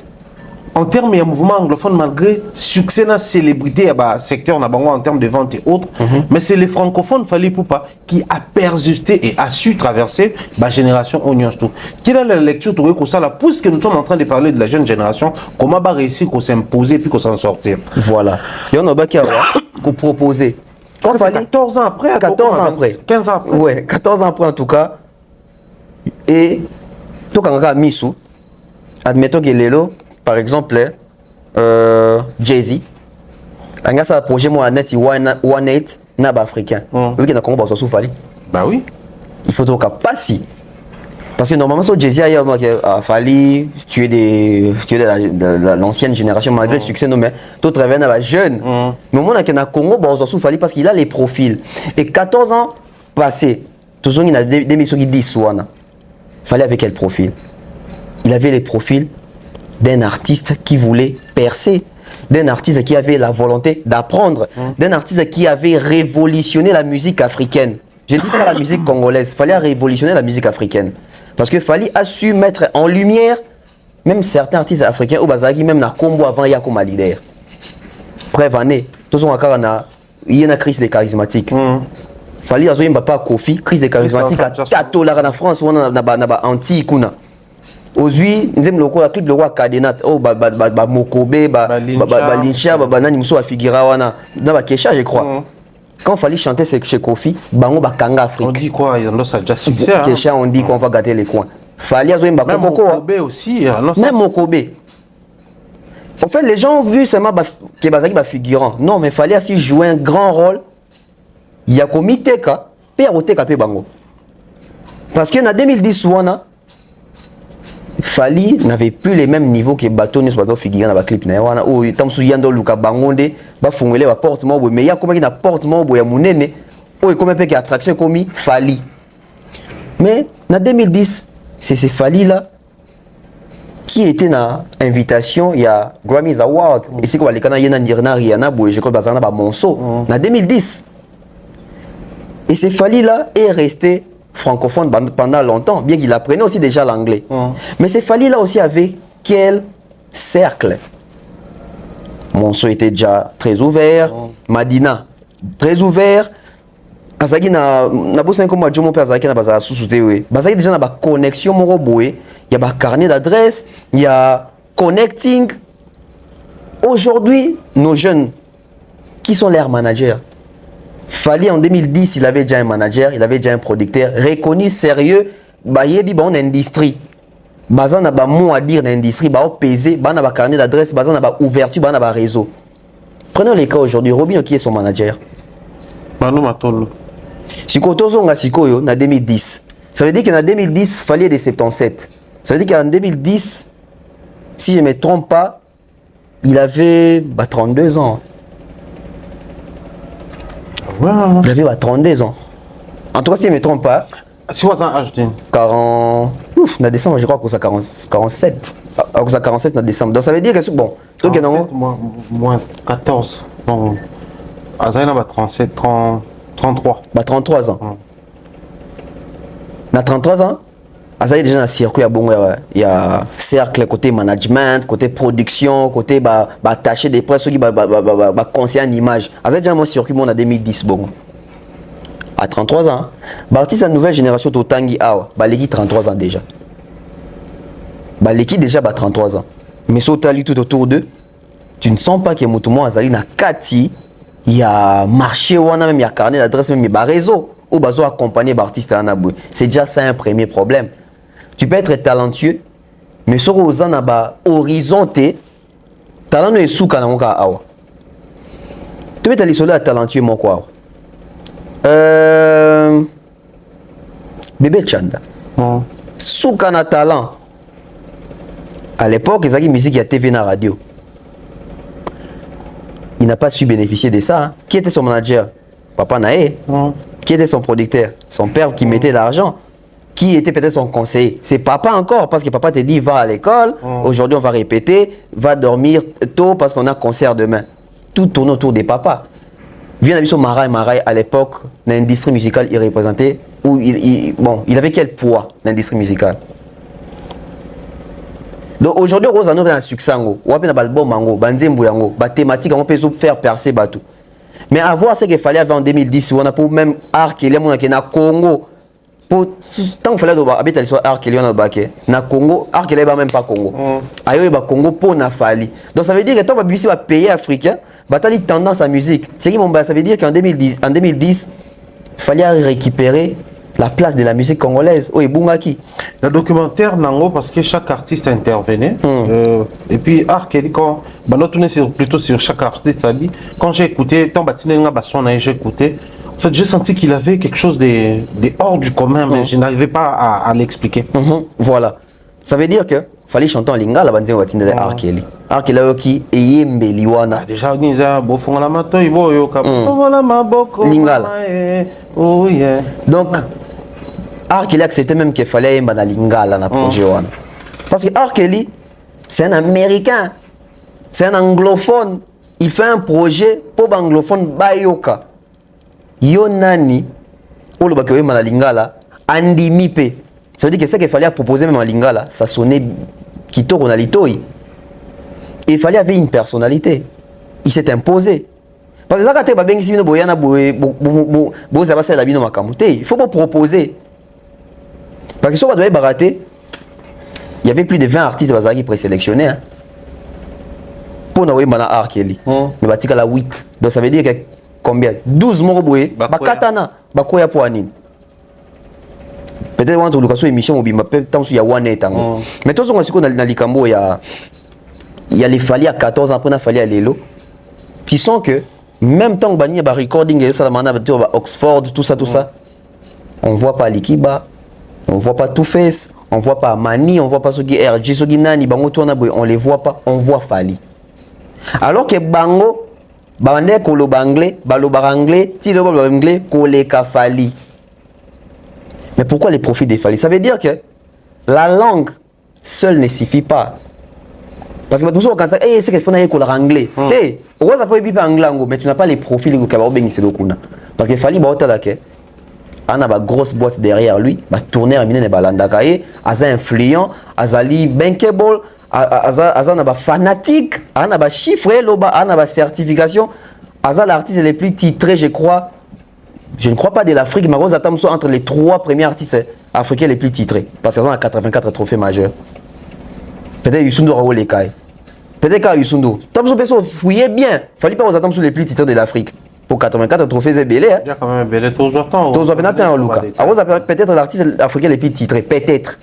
En termes de mouvement anglophone, malgré succès dans la célébrité, secteur en termes de vente et autres, mais c'est les francophones Fali Poupa qui a persisté et a su traverser la génération Oignon. Qui dans la lecture, puisque nous sommes en train de parler de la jeune génération, comment va réussir qu'on s'imposer puis qu'on s'en sortir. Voilà. Et on a qu'on proposer. 14 ans après, 14 ans après, 15 ans après. Ouais, 14 ans après en tout cas. Et tout quand on a mis sous, admettons que Lelo. Par exemple, Jay-Z, il y a un projet One Act naba africain. Oui, qui n'a pas besoin Fali. Bah oui. Il faut donc pas si. Parce que normalement, Jay-Z a Fali, tu es de l'ancienne génération, malgré le succès, mais tout travaille dans la jeune. Mais au moment où il y a Congo, besoin Fali parce qu'il a les profils. Et 14 ans passés, tout le monde a des missions qui disent Fali avec quel profil? Il avait les profils d'un artiste qui voulait percer, d'un artiste qui avait la volonté d'apprendre, d'un artiste qui avait révolutionné la musique africaine. Je ne dis pas la musique congolaise, il fallait révolutionner la musique africaine. Parce que Fali a su mettre en lumière même certains artistes africains au bazaki même na combo avant ya comme leader preuve année tous on encore na il y a une crise des charismatiques fallait azoyer Mbapa Kofi crise des charismatiques à tato la na France on na ba anti kuna ozui nzem loko la clip le roi Cadenat oh ba Mokobe ba Lincha ba nani muso afigura wana na ba Kesha je crois quand il fallait chanter chez Kofi bango ba kanga Afrique on dit quoi il a déjà succès Kesha on dit qu'on va gâter les coins fallait azoyer Mbapa Koko Mokobe aussi même Mokobe. En fait, les gens ont vu seulement que Bazaki va figurant. Non, mais il fallait aussi jouer un grand rôle. Il y a commis Teka, Teka Bango. Parce qu'en 2010, Fali n'avait plus les mêmes niveaux que Bato News Bato figurant dans le clip. Oh, il tam souyando Luka Bangonde, ba fongole ba porte mo mais il y a comme qui na porte mo ya munene. Oh, comme un peu qui attraction commis Fali. Mais en 2010, c'est ces Fali là qui était na invitation il y a Grammys Award ici quoi les canadiens yena nirna Rihanna boy je crois bazana ba monceau en 2010 et c'est Fali là est resté francophone pendant longtemps bien qu'il apprenait aussi déjà l'anglais mais c'est Fali là aussi avec quel cercle Monceau était déjà très ouvert Madina très ouvert Azaki na bossa comme moi Jomo Azaki na baza sous-souté oui bazaki déjà na ba connexion moko boy il y a un carnet d'adresse, il y a connecting. Aujourd'hui, nos jeunes, qui sont leurs managers? Fali en 2010, il avait déjà un manager, il avait déjà un producteur reconnu, sérieux. Bah, il y a une industrie. Bazan n'a pas mot à dire dans l'industrie, bah, pesé, bah, n'a pas carnet d'adresse, bazan n'a pas ouverture, bah, n'a pas réseau. Prenons les cas aujourd'hui. Robin, qui est son manager? Manu Matolo. Si Kotozo nga sikoyo, en 2010. Ça veut dire qu'en 2010, il fallait des 77. Ça veut dire qu'en 2010, si je ne me trompe pas, il avait 32 ans. Ouais. Il avait 32 ans. En tout cas, si je ne me trompe pas. Si vous avez un âge 40. Ouf, en décembre, je crois que ça 47. Alors que ça 47 en décembre. Donc ça veut dire que c'est bon. 47, moins 14. Donc, Azaïna va 37, 33. 33 ans. Na 33 ans, Azaï déjà dans le circuit, il y a cercle côté management, côté production, côté attaché des presse, qui conseiller en image. Azaï déjà dans le circuit en 2010. Bon. À 33 ans, l'artiste de la nouvelle génération Totangi Awa, l'équipe 33 ans déjà. L'équipe déjà 33 ans. Mais si tu as tout autour d'eux, tu ne sens pas que Moutoumou Azaï na Kati, il y a marché, même il y a carnet d'adresse, même il y a réseau. Ou bazo accompagner l'artiste à Nabou. C'est déjà ça un premier problème. Tu peux être talentueux, mais sur aux ans ba horizonté, talent est sous kanamoka awa. Tu peux être isolé à talentueux mon quoi. Bébé Chanda. Sous kana talent. À l'époque, ils avaient musique à TV na radio. Il n'a pas su bénéficier de ça. Hein. Qui était son manager? Papa Naé. Qui était son producteur? Son père qui mettait l'argent. Qui était peut-être son conseiller? C'est papa encore, parce que papa te dit va à l'école, aujourd'hui on va répéter, va dormir tôt parce qu'on a concert demain. Tout tourne autour des papas. Vient à Marai à l'époque, l'industrie musicale il représentait, où il avait quel poids l'industrie musicale? Donc aujourd'hui, on a un succès, on a un album, on a une thématique, on peut faire percer bateau. Mais avoir ce qu'il fallait en 2010, on a pour même art qui est au Congo. Tant qu'il fallait habiter l'histoire art qui est au Congo, art qui n'est même pas Congo. Ailleurs, il Congo pour na fali. Donc ça veut dire que tant que tu vas payer africain, tu as tendance à musique. Ça veut dire qu'en 2010, il fallait récupérer la place de la musique congolaise. Oui, Bungaki. Le documentaire, Nango, parce que chaque artiste intervenait. Et puis, quand plutôt sur chaque artiste, quand j'ai écouté, j'ai écouté. En fait, j'ai senti qu'il avait quelque chose de hors du commun, mais je n'arrivais pas à l'expliquer. Voilà. Ça veut dire que fallait chanter en lingala, la bande de Arkeli. Arkeli qui est Mbeliwana. Déjà, on disait, bon, la mato, il va y lingala. Oh yeah. Donc, Arkeli acceptait même qu'il fallait un lingala na projet. Parce que Arkeli, c'est un Américain, c'est un anglophone. Il fait un projet pour anglophone Bayoka. Yonani, ou le bakewe lingala, andimipe. Ça veut dire que ce qu'il fallait proposer même en lingala, ça sonnait Kitoko na litoi. Il fallait avoir une personnalité. Il s'est imposé. Parce que ça, quand tu as boyana il faut pas proposer. Parce que si on doit barater, il y avait plus de 20 artistes qui présélectionnés. Hein. Pour nous, il y a art Kelly. Mais il y a 8. Donc ça veut dire que combien 12 morts boyé. Bakatana. Bakoya pour Anine. Peut-être que tu as une émission, peut-être qu'il y a one net. Mais tout ce qu'on a dans l'Ikambo, il y a les Fali à 14 ans, après on a Fali à Lelo. Tu sens que même tant que il y a recording, Oxford, tout ça, on ne voit pas Likiba, on ne voit pas Two Face, on ne voit pas Mani, on ne voit pas Sogi RG, Sogi Nani, on ne les voit pas, on voit Fali. Alors que Bango, Bande Kolo Banglais, Baloba Anglais, Tilo Anglais, Koleka Fali. Mais pourquoi les profils des Fali? Ça veut dire que la langue seule ne suffit pas. Parce que tout ça, quand ça, c'est qu'il faut aller avec l'anglais. Tu on va pas bien anglais, mais tu n'as pas les profils que tu vas bénir. Parce qu'il fallait que on a une grosse boîte derrière lui, va tourner à mine et balandakaye, asa influent, azali bankable, asa na ba fanatique, ana ba chiffre, loba, ana ba certification, asa l'artiste les plus titrés, je crois. Je ne crois pas de l'Afrique, mais Rose Atam soit entre les 3 premiers artistes africains les plus titrés. Parce qu'ils ont 84 trophées majeurs. Peut-être Yusundo Raoul Lekai. Peut-être qu'à Yusundo. Tam Sopeso fouillez bien. Il fallait pas Rose Atam sur les plus titrés de l'Afrique. Pour 84 trophées, c'est belé. Il y a quand même belé. Peut-être l'artiste africain les plus titrés. Peut-être.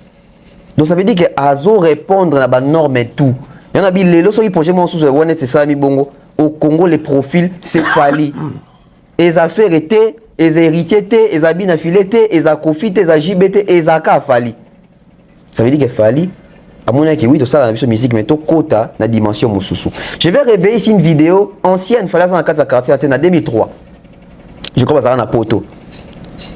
Donc ça veut dire qu'Azo répondre à la norme et tout. Il y en a des gens qui projettent mon sous le One, c'est ça, mi bongo. Au Congo, les profils, c'est Fali. Les affaires étaient. Les héritiers étaient, les habits affilés étaient, les akofite, les JBT, les aka Fali. Ça veut dire que Fali, à mon avis, oui, tout ça, la musique, mais tout quota, la dimension Moussousou. Je vais révéler ici une vidéo ancienne, Fali dans la quartier, en 2003. Je crois que ça va dans poto.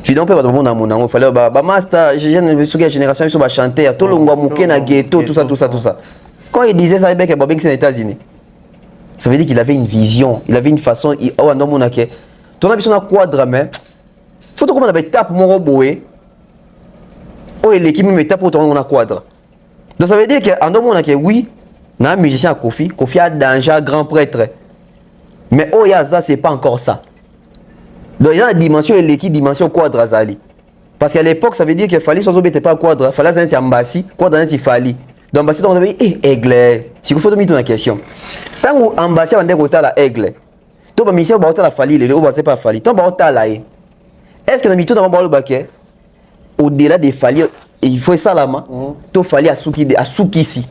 Vidéo peut pas dans mon amour, il fallait, master, génération, ils sont chanter, tout le monde mouké na ghetto, tout ça. Quand il disait ça, il y avait des États-Unis. Ça veut dire qu'il avait une vision, il avait une façon, oh, non, mon aké. Ton ambition à quadre, mais faut que on tape mon robot. Oh, l'équipe me tape pour ton quadre. Donc ça veut dire qu'en deux mots, oui, un musicien Kofi a danger, grand prêtre. Mais oh, Yaza, c'est pas encore ça. Donc il y a la dimension et l'équipe dimension quadre Zali. Parce qu'à l'époque, ça veut dire qu'il fallait soit n'était pas quadre, il fallait un ambassi, quadre il fallait. Donc ambassi, on avait dit, aigle. Si vous faites une question. Tant que ambassi on dit la aigle. Donc, la mission est la Fali, les autres, c'est pas Fali. Donc, est-ce que la mission est au-delà des Fali, il faut ça là, il Fali à Soukisi.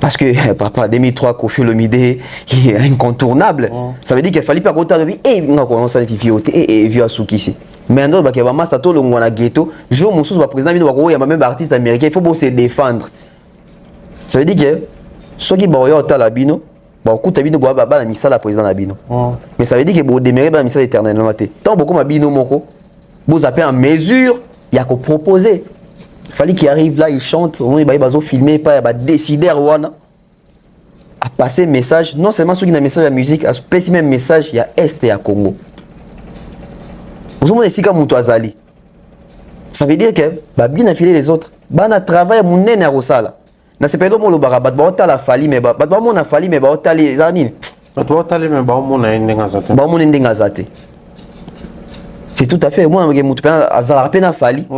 Parce que, papa, 2003, Kofi Olomide, il est incontournable. Ça veut dire qu'il fallait pas compter de lui, et on s'en est et vu à Soukisi. Mais un autre, il y a un master, tout le monde a ghetto. Je suis le président, il y a même artiste américain, il faut se défendre. Ça veut dire que, ceux qui ont été la bino, bon, écoute, tu as la mission la président Abino. Mais ça veut dire que vous démarrez la mission éternellement. Tant beaucoup Abino Moko, vous avez en mesure, il y a qu'à proposer. Il fallait qu'il arrive là, il chante, il va filmer, il va décider à passer message. Non seulement ceux qui ont un message à la musique, à passer même message, il y a Est et à Congo. Vous avez ici comme Azali. Ça veut dire que, bien affiler les autres, on travaille à mon nez à Rosala. Na c'est pas le mot barabat ba la fali mais ba mon na fali mais ba les anine ba otali mais ba mon na ndenga zate ba mon ndenga zate c'est tout à fait moi je mutu pe azala pe na fali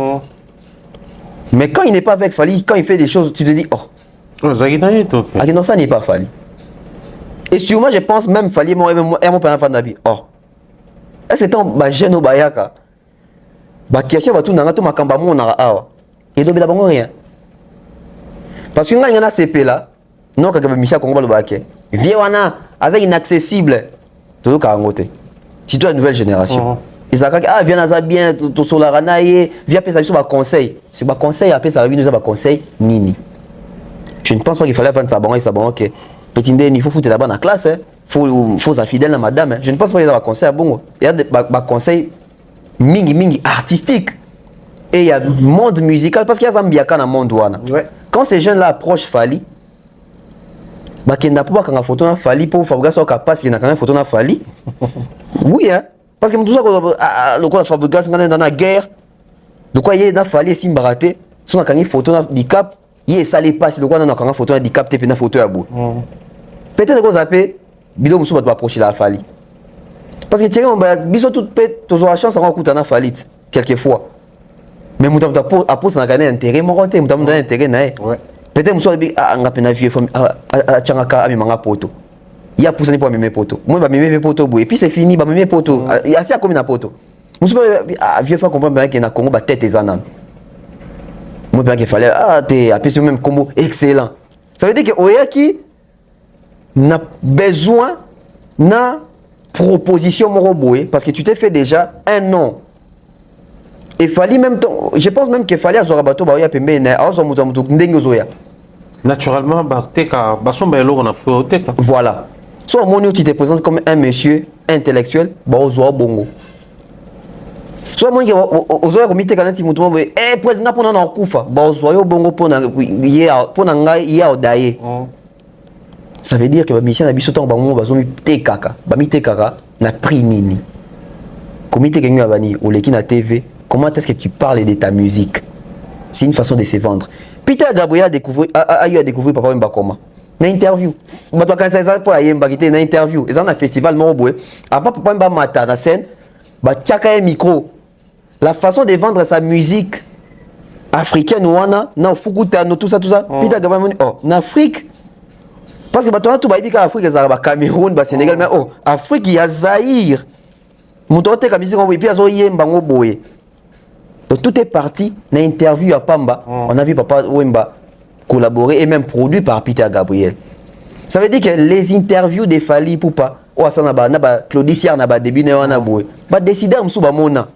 mais quand il n'est pas avec Fali, quand il fait des choses tu te dis oh Zagina est tout ah non ça n'est pas Fali et sûrement je pense même Fali moi mon père fan d'abi c'est un ba jeune bayaka ba question ba tout na to makamba mon na awa et do bela bango rien. Parce que quand il y a CP là, non, quand il y a Michel Congo, il est inaccessible. Tout le monde si tu as une nouvelle génération. Ils ont dit, viens bien, tu sur la ranaïe, viens appeler ça, conseil. Si tu conseil, après ça, nous avons conseil, nini. Je ne pense pas qu'il fallait faire ça, ok. Petit ndé, il faut foutre là-bas dans la classe, il faut fidèle à madame. Je ne pense pas qu'il y a des conseils, bon. Il y a des conseils mingi artistiques. Et il y a le monde musical, parce qu'il y a Zambiaka dans le monde. Ouais. Quand ces jeunes-là approchent Fali, il n'y a pas de photo de Fali pour fabriquer parce qu'il y a une photo de Fali. Oui, hein. Parce que tout ça, le fabriquer dans la guerre, de quoi il y a Fali et Simbaraté, si on a une photo de cap, ça les passe donc on a une photo handicap te pena photo ya bout peut-être que zappé bido musu ba approcher la Fally parce que tiens biso tout peut toujours la chance on écoute na Fally quelquefois mais muta a pose na gagner intérêt mon côté muta na intérêt na peut-être musu bi nga pena vieux femme a changaka ami manga poto il y a poussé pour mes potos moi ba mes potos et puis c'est fini ba mes potos il y a ça comme na poto musu vieux femme comprendre bien que na Congo ba tête ezana moi bien qu'il fallait t'es appuyé même combo excellent ça veut dire que oyaki n'a besoin na proposition moroboé parce que tu t'es fait déjà un nom et fallait même temps je pense même qu'il fallait azora bato ba ya pembe na azo mutu ndenge zoya naturellement bateka basomba eloko na proteka voilà soit mon tu te présentes comme un monsieur intellectuel ba ozo bongo soit moi ozoya komite kana ti mutu mo président pona na kufa ba ozo yo bongo pona pona ngai ya odaye ça veut dire que ba mission na biso tant ba mo bazomi tekaka ba mi tekaka na prix nini comité kenyu abani oleki na TV comment est-ce que tu parles de ta musique c'est une façon de se vendre Peter Gabriel a eu à découvrir Papa Wemba comment na interview bato kanisa za po ayemba kité na interview ezana festival moko boye avant Papa Wemba mata na scène ba tchaka un micro la façon de vendre sa musique africaine wana na fukutano tout ça Peter Gabriel en Afrique parce que bato na tout ba ibika Afrique za ba Cameroun ba Sénégal mais Afrique ya Zaïre muto te ka musique on puis azo yemba ngo boye donc tout est parti na interview à Pamba on a vu Papa Wemba collaborer et même produit par Peter Gabriel ça veut dire que les interviews de Fally Ipupa ça na ba Claudicia na ba début na wana boye ba décider musu ba mona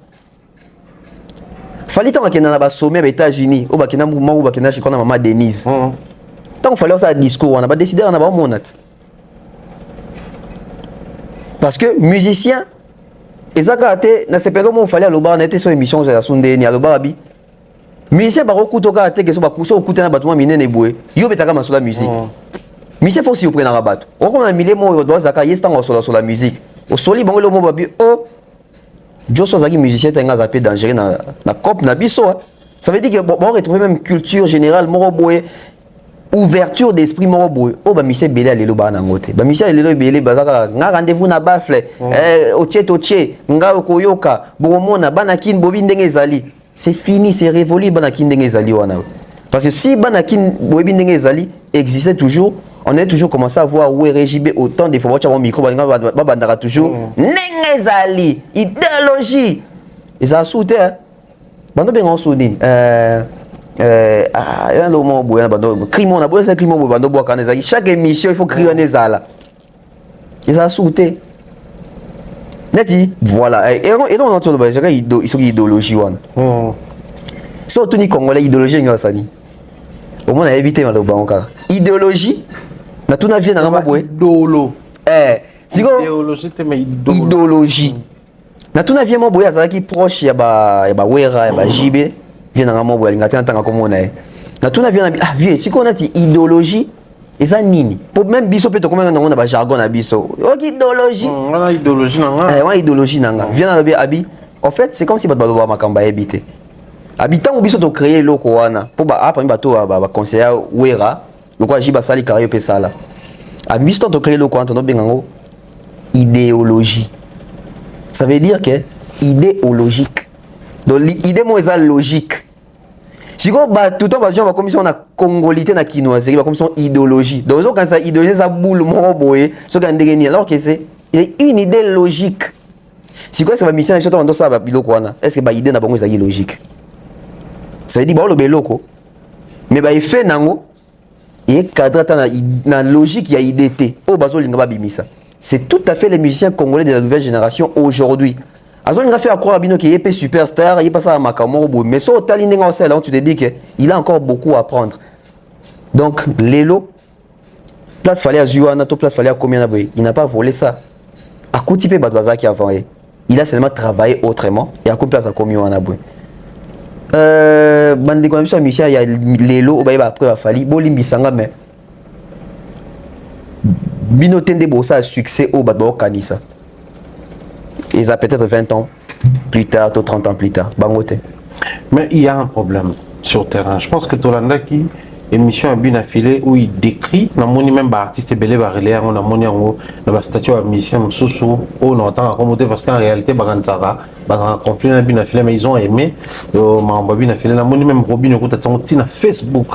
Fally tant que na ba sommet aux États-Unis au ba kina mo ba kina chikona maman Denise tant fallait ça discours on a ba décider on a ba monat parce que musicien ezaka te na sepelo mo fallait aloba na été sur émission za sundeni aloba abi musicien ba rokutoka te ke so ba kuso okuta na batuma minene boye yo betaka masula musique musicien faut surprendre na bato o ko na mile mo do zaka yestanga sur la musique o soli bango le mo babi Josso zaki musicien tenga zapé dangereux na cop na biso ça veut dire que bon retrouver même culture générale moro boye ouverture d'esprit moro boye ba mise belé lelo ba na ngote ba mise lelo belé bazaka nga rendez-vous na bafle oche nga koyoka bomona banakin bobi ndenge ezali c'est fini c'est révolu banakin ndenge ezali wana parce que si banakin bobi ndenge ezali existait toujours on est toujours commencé à voir où est RGB autant des fois au micro ba bandaka toujours ndenge ezali idéologie ça soute bando bengo soudine le mot boy bando crime on a besoin crime boy bando bois kana ezali chaque émission il faut crier ezala ça soute neti voilà et on entend le genre ils sont idéologie wana so tout ni congolais idéologie nga sani au moins on a évité mal au banka idéologie na tout na vie na ngamba boy dolo siko idéologie te mais idéologie na tout na vie mo boy azaki proche ya ba wera ya ba jibe vie na ngamba boy ngati ntanga komona na tout na vie na vie siko na ti idéologie eza nini pour même biso pe to komena na ba jargon na biso idéologie on idéologie na nga on idéologie na nga vie na be abi en fait c'est comme si bato ba makamba ebité habitant ou biso to créer loko wana pour ba apa bato ba conseiller wera loko jiba sali carrière pe sala habitant to créer loko wana to bengango idéologie ça veut dire que idéologique donc l'idée mo eza logique si ko ba tout temps ba gens ba commission na congolité na kinoiserie ba commission idéologie donc quand ça idéologie ça boule mo boye so ka ndengeni alors que c'est une idée logique si quoi ça va mission na ndo ça ba biloko wana est-ce que ba idée na bango eza logique ça veut dire ba lo beloko mais ba effet nango et cadre na logique ya idée o bazo linga ba bimisa c'est tout à fait les musiciens congolais de la nouvelle génération aujourd'hui azo linga fait croire bino qui est superstar il passe à makamo mais so tali ninga osela on tu te dis que il a encore beaucoup à apprendre donc lelo place fallait à Zuana to place fallait à combien il n'a pas volé ça à Koutipe Badwazaki avant il a seulement travaillé autrement et à combien place à combien on a boy bande de connexion musicien il y a lelo ba après va fali bolimbisanga mais bino tende bossa a succès au badbo kanisa ils ont peut-être 20 ans plus tard, 30 ans plus tard. Bangote. Mais il y a un problème sur le terrain. Je pense que Tolanda qui émission à Bina Filé où il décrit, na moni même ba artiste belé ba relé on a moni en na ba statut à mission sousou on entend remonter parce qu'en réalité bagantara ba conflit na Bina Filé mais ils ont aimé ma Bina Filé na moni même Robin ko tatsango tina Facebook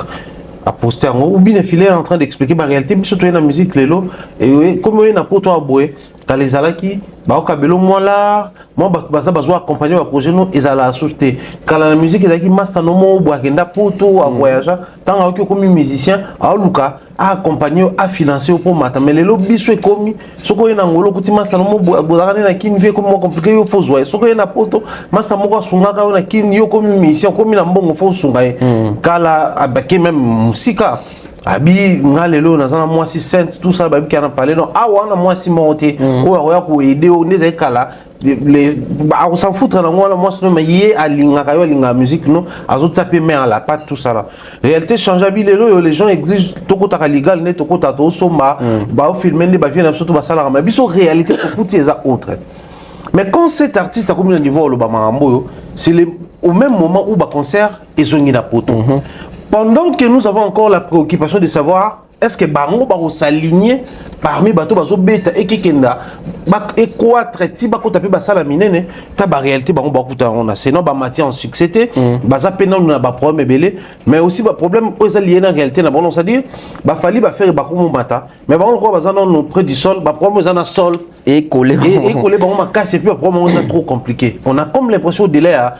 à poster ou Bina Filé en train d'expliquer la réalité surtout la musique lelo et comme on a poto à boé quand les alaki ba okabelo moi là moi baza besoin accompagner le projet non ils allaient assister quand la musique est qui master no mo boakenda poto à voyager tant que comme musicien à luka à accompagner à financer pour mata mais les lobbies sont commis soko ina ngolo kuti master no mo bozakane na kin vie comme compliqué yo faut zoyer soko ina poto master moko sunga ka na kin yo comme musicien comme na mbongo faut sunga kala abake même musika abi ngalelo na zana moi 6 cents tout ça babi kana parler non ah wana moi 6 monté o ya ko aider o ne kala les on s'en foutre na ngala moi sinon mais yé alinga kayo alinga musique non azo taper main à la patte tout ça là réalité changeable lelo les gens exigent tokota ka legal ne tokota to somba ba filmer ne ba vient surtout ba sala mais biso réalité ko kuti eza autre mais quand cet artiste a comme un niveau le bamambo c'est au même moment où ba concert ezongi na poto. Pendant que nous avons encore la préoccupation de savoir est-ce que bango va s'aligner parmi bateaux bazo beta et kikenda et quoi traiter ba ko taper ba sala minene ta ba réalité bango ba kuta on a sinon ba matière en succès baza pena na ba problème belé mais aussi ba problème aux liés na réalité na bon c'est-à-dire ba fali ba faire ba ko mata mais bango ko baza non près du sol ba problème za na sol et coller bango ma casse et puis problème on a trop compliqué on a comme l'impression de là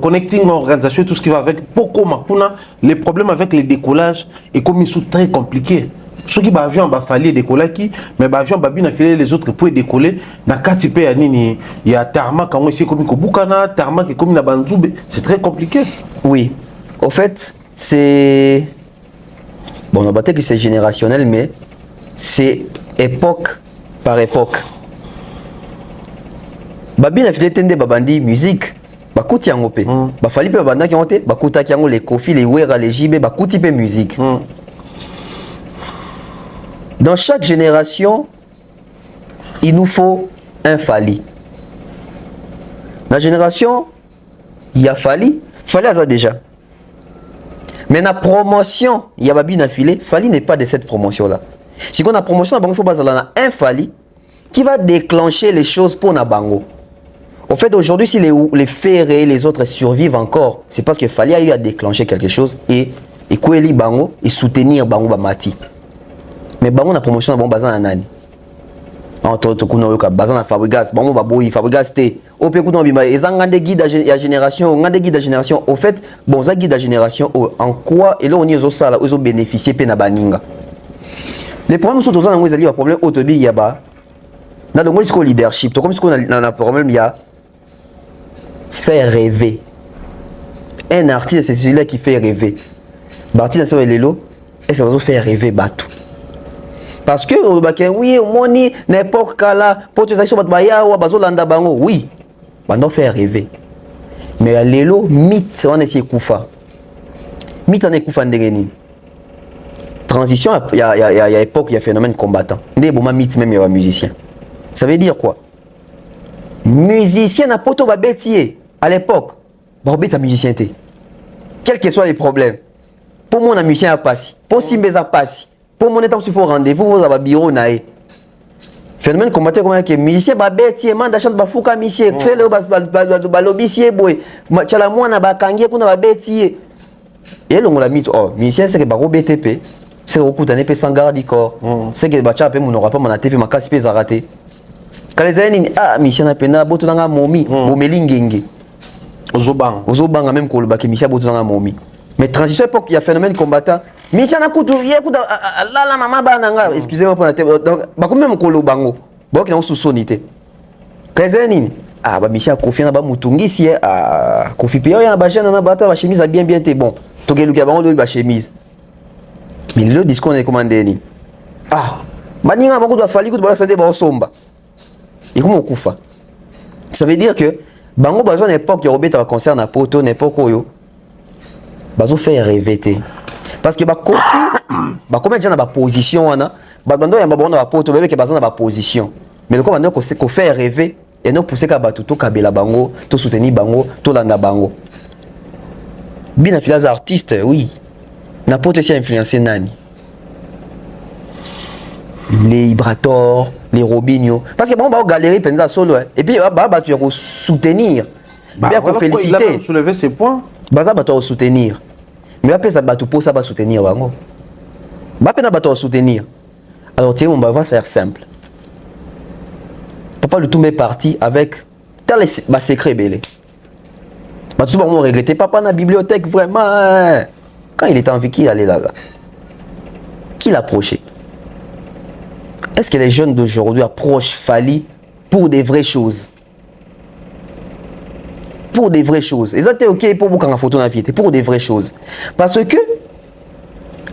connecting organisation tout ce qui va avec Poko Makuna les problèmes avec les décollages et comme ils sont très compliqués ceux qui avion va falloir décoller qui mais avion babi na filer les autres pour décoller na katipe ya nini il y a tarmac quand ici comme Kobukana tarmac comme na Banzoube c'est très compliqué. Oui au fait c'est bon on va dire que c'est générationnel mais c'est époque par époque babi na filer tende babandi musique bakuti yango pe bafali pe bandaki yango te bakutaki yango les Kofi les Wera les JB bakuti pe musique. Dans chaque génération il nous faut un Fali. La génération il y a Fali a ça déjà mais la promotion il y a babi na filé Fali n'est pas de cette promotion là si on a promotion il faut bazala un Fali qui va déclencher les choses pour na bango. Au fait, aujourd'hui, si les Ferré et les autres survivent encore, c'est parce qu'il fallait eu à déclencher quelque chose et Koueli Bango et soutenir Bango Bamati. Mais Bango na promotion na bazan na nani. Entre kuna yoka bazan na Fabregas, Bango Baboyi, Fabregas té. Au pe kuna bima ezangande guide à génération, ngande guide à génération. Au fait, bon ça guide à génération en quoi et là on y zo sala, ozo bénéficier pe na baninga. Les problèmes sont aux ils ont problème autobi yaba. Na donc c'est leadership, comme ce qu'on a problème il y a faire rêver. Un artiste, c'est celui-là qui fait rêver. L'artiste, c'est Lelo, et ça va faire rêver Batou. Parce que, oui, moni, n'importe quel là, pour te dire, oui, on doit faire rêver. Mais Lelo, mythe, c'est un essai Koufa. Mythe, on est Koufa Ndengeni. Transition, il y a époque, il y a phénomène combattant. Ndé, bon, mythe, même, il y a un musicien. Ça veut dire quoi? Musicien n'a pas tout bêtier à l'époque. Barbet a musicien. Quels que soient les problèmes. Pour mon musicien à passer. Pour Simbeza passer. Pour mon état, il faut rendez-vous. Vous avez un bureau. Phénomène combattant comme que musicien bêtier. Man d'achat bafouka musicien. Fait le balobicier boy. Chala moi na bakangie qu'on a bêtier. Et l'on l'a mis. Oh, musicien c'est que baro BTP. C'est au coup d'un épée sans garde du corps. C'est que bacha pe mon aura pas mon TV ma casse pèse à rater. Quand les années mission na pena boto nga momi bomelingenge ozobanga même ko le baki mission boto nga momi mais transition époque il y a phénomène combattant mission na kutu yekuda la mama bananga excusez-moi pour la tête donc ba ko même ko lo bango ba ki na sous sonité quand les années ba mission Kofi na ba mutungisi Kofi pe ya ba jeune na bata ba chemise bien te bon to ke luka bango ba chemise mais le discours est commandé ni baninga ba ko do fali ko ba sande ba somba. Et comment on koufa? Ça veut dire que bango bazo n'époque Robert va concert na poto n'époque oyo bazo faire rêver. Parce que ba Kofi ba combien de gens na ba position wana ba bando ya ba bando ba poto bébé que bazo na ba position mais le comment ko faire rêver et non pousser ka batu to kabela bango to soutenir bango to landa bango bina filas artiste oui N'importe qui a influencé Nani. Les Ibrator, les Robinho. Parce que bon, bah, galérer penza solo. Hein. Et puis, bah, tu vas soutenir. Bien qu'on féliciter. Il a soulevé ses points. Bah, ça va soutenir. Mais après, ça va pour ça va soutenir. Bah, peine va soutenir. Alors, tiens, on va faire simple. Papa, le tout met parti avec tel secret belé. Bah, tout le monde regrettait. Papa, dans la bibliothèque, vraiment. Hein. Quand il était en vie, qui allait là-bas? Qui l'approchait? Est-ce que les jeunes d'aujourd'hui approchent Fally pour des vraies choses? Pour des vraies choses. Et ça, c'est OK pour vous quand on a photo dans la vie. Pour des vraies choses. Parce que,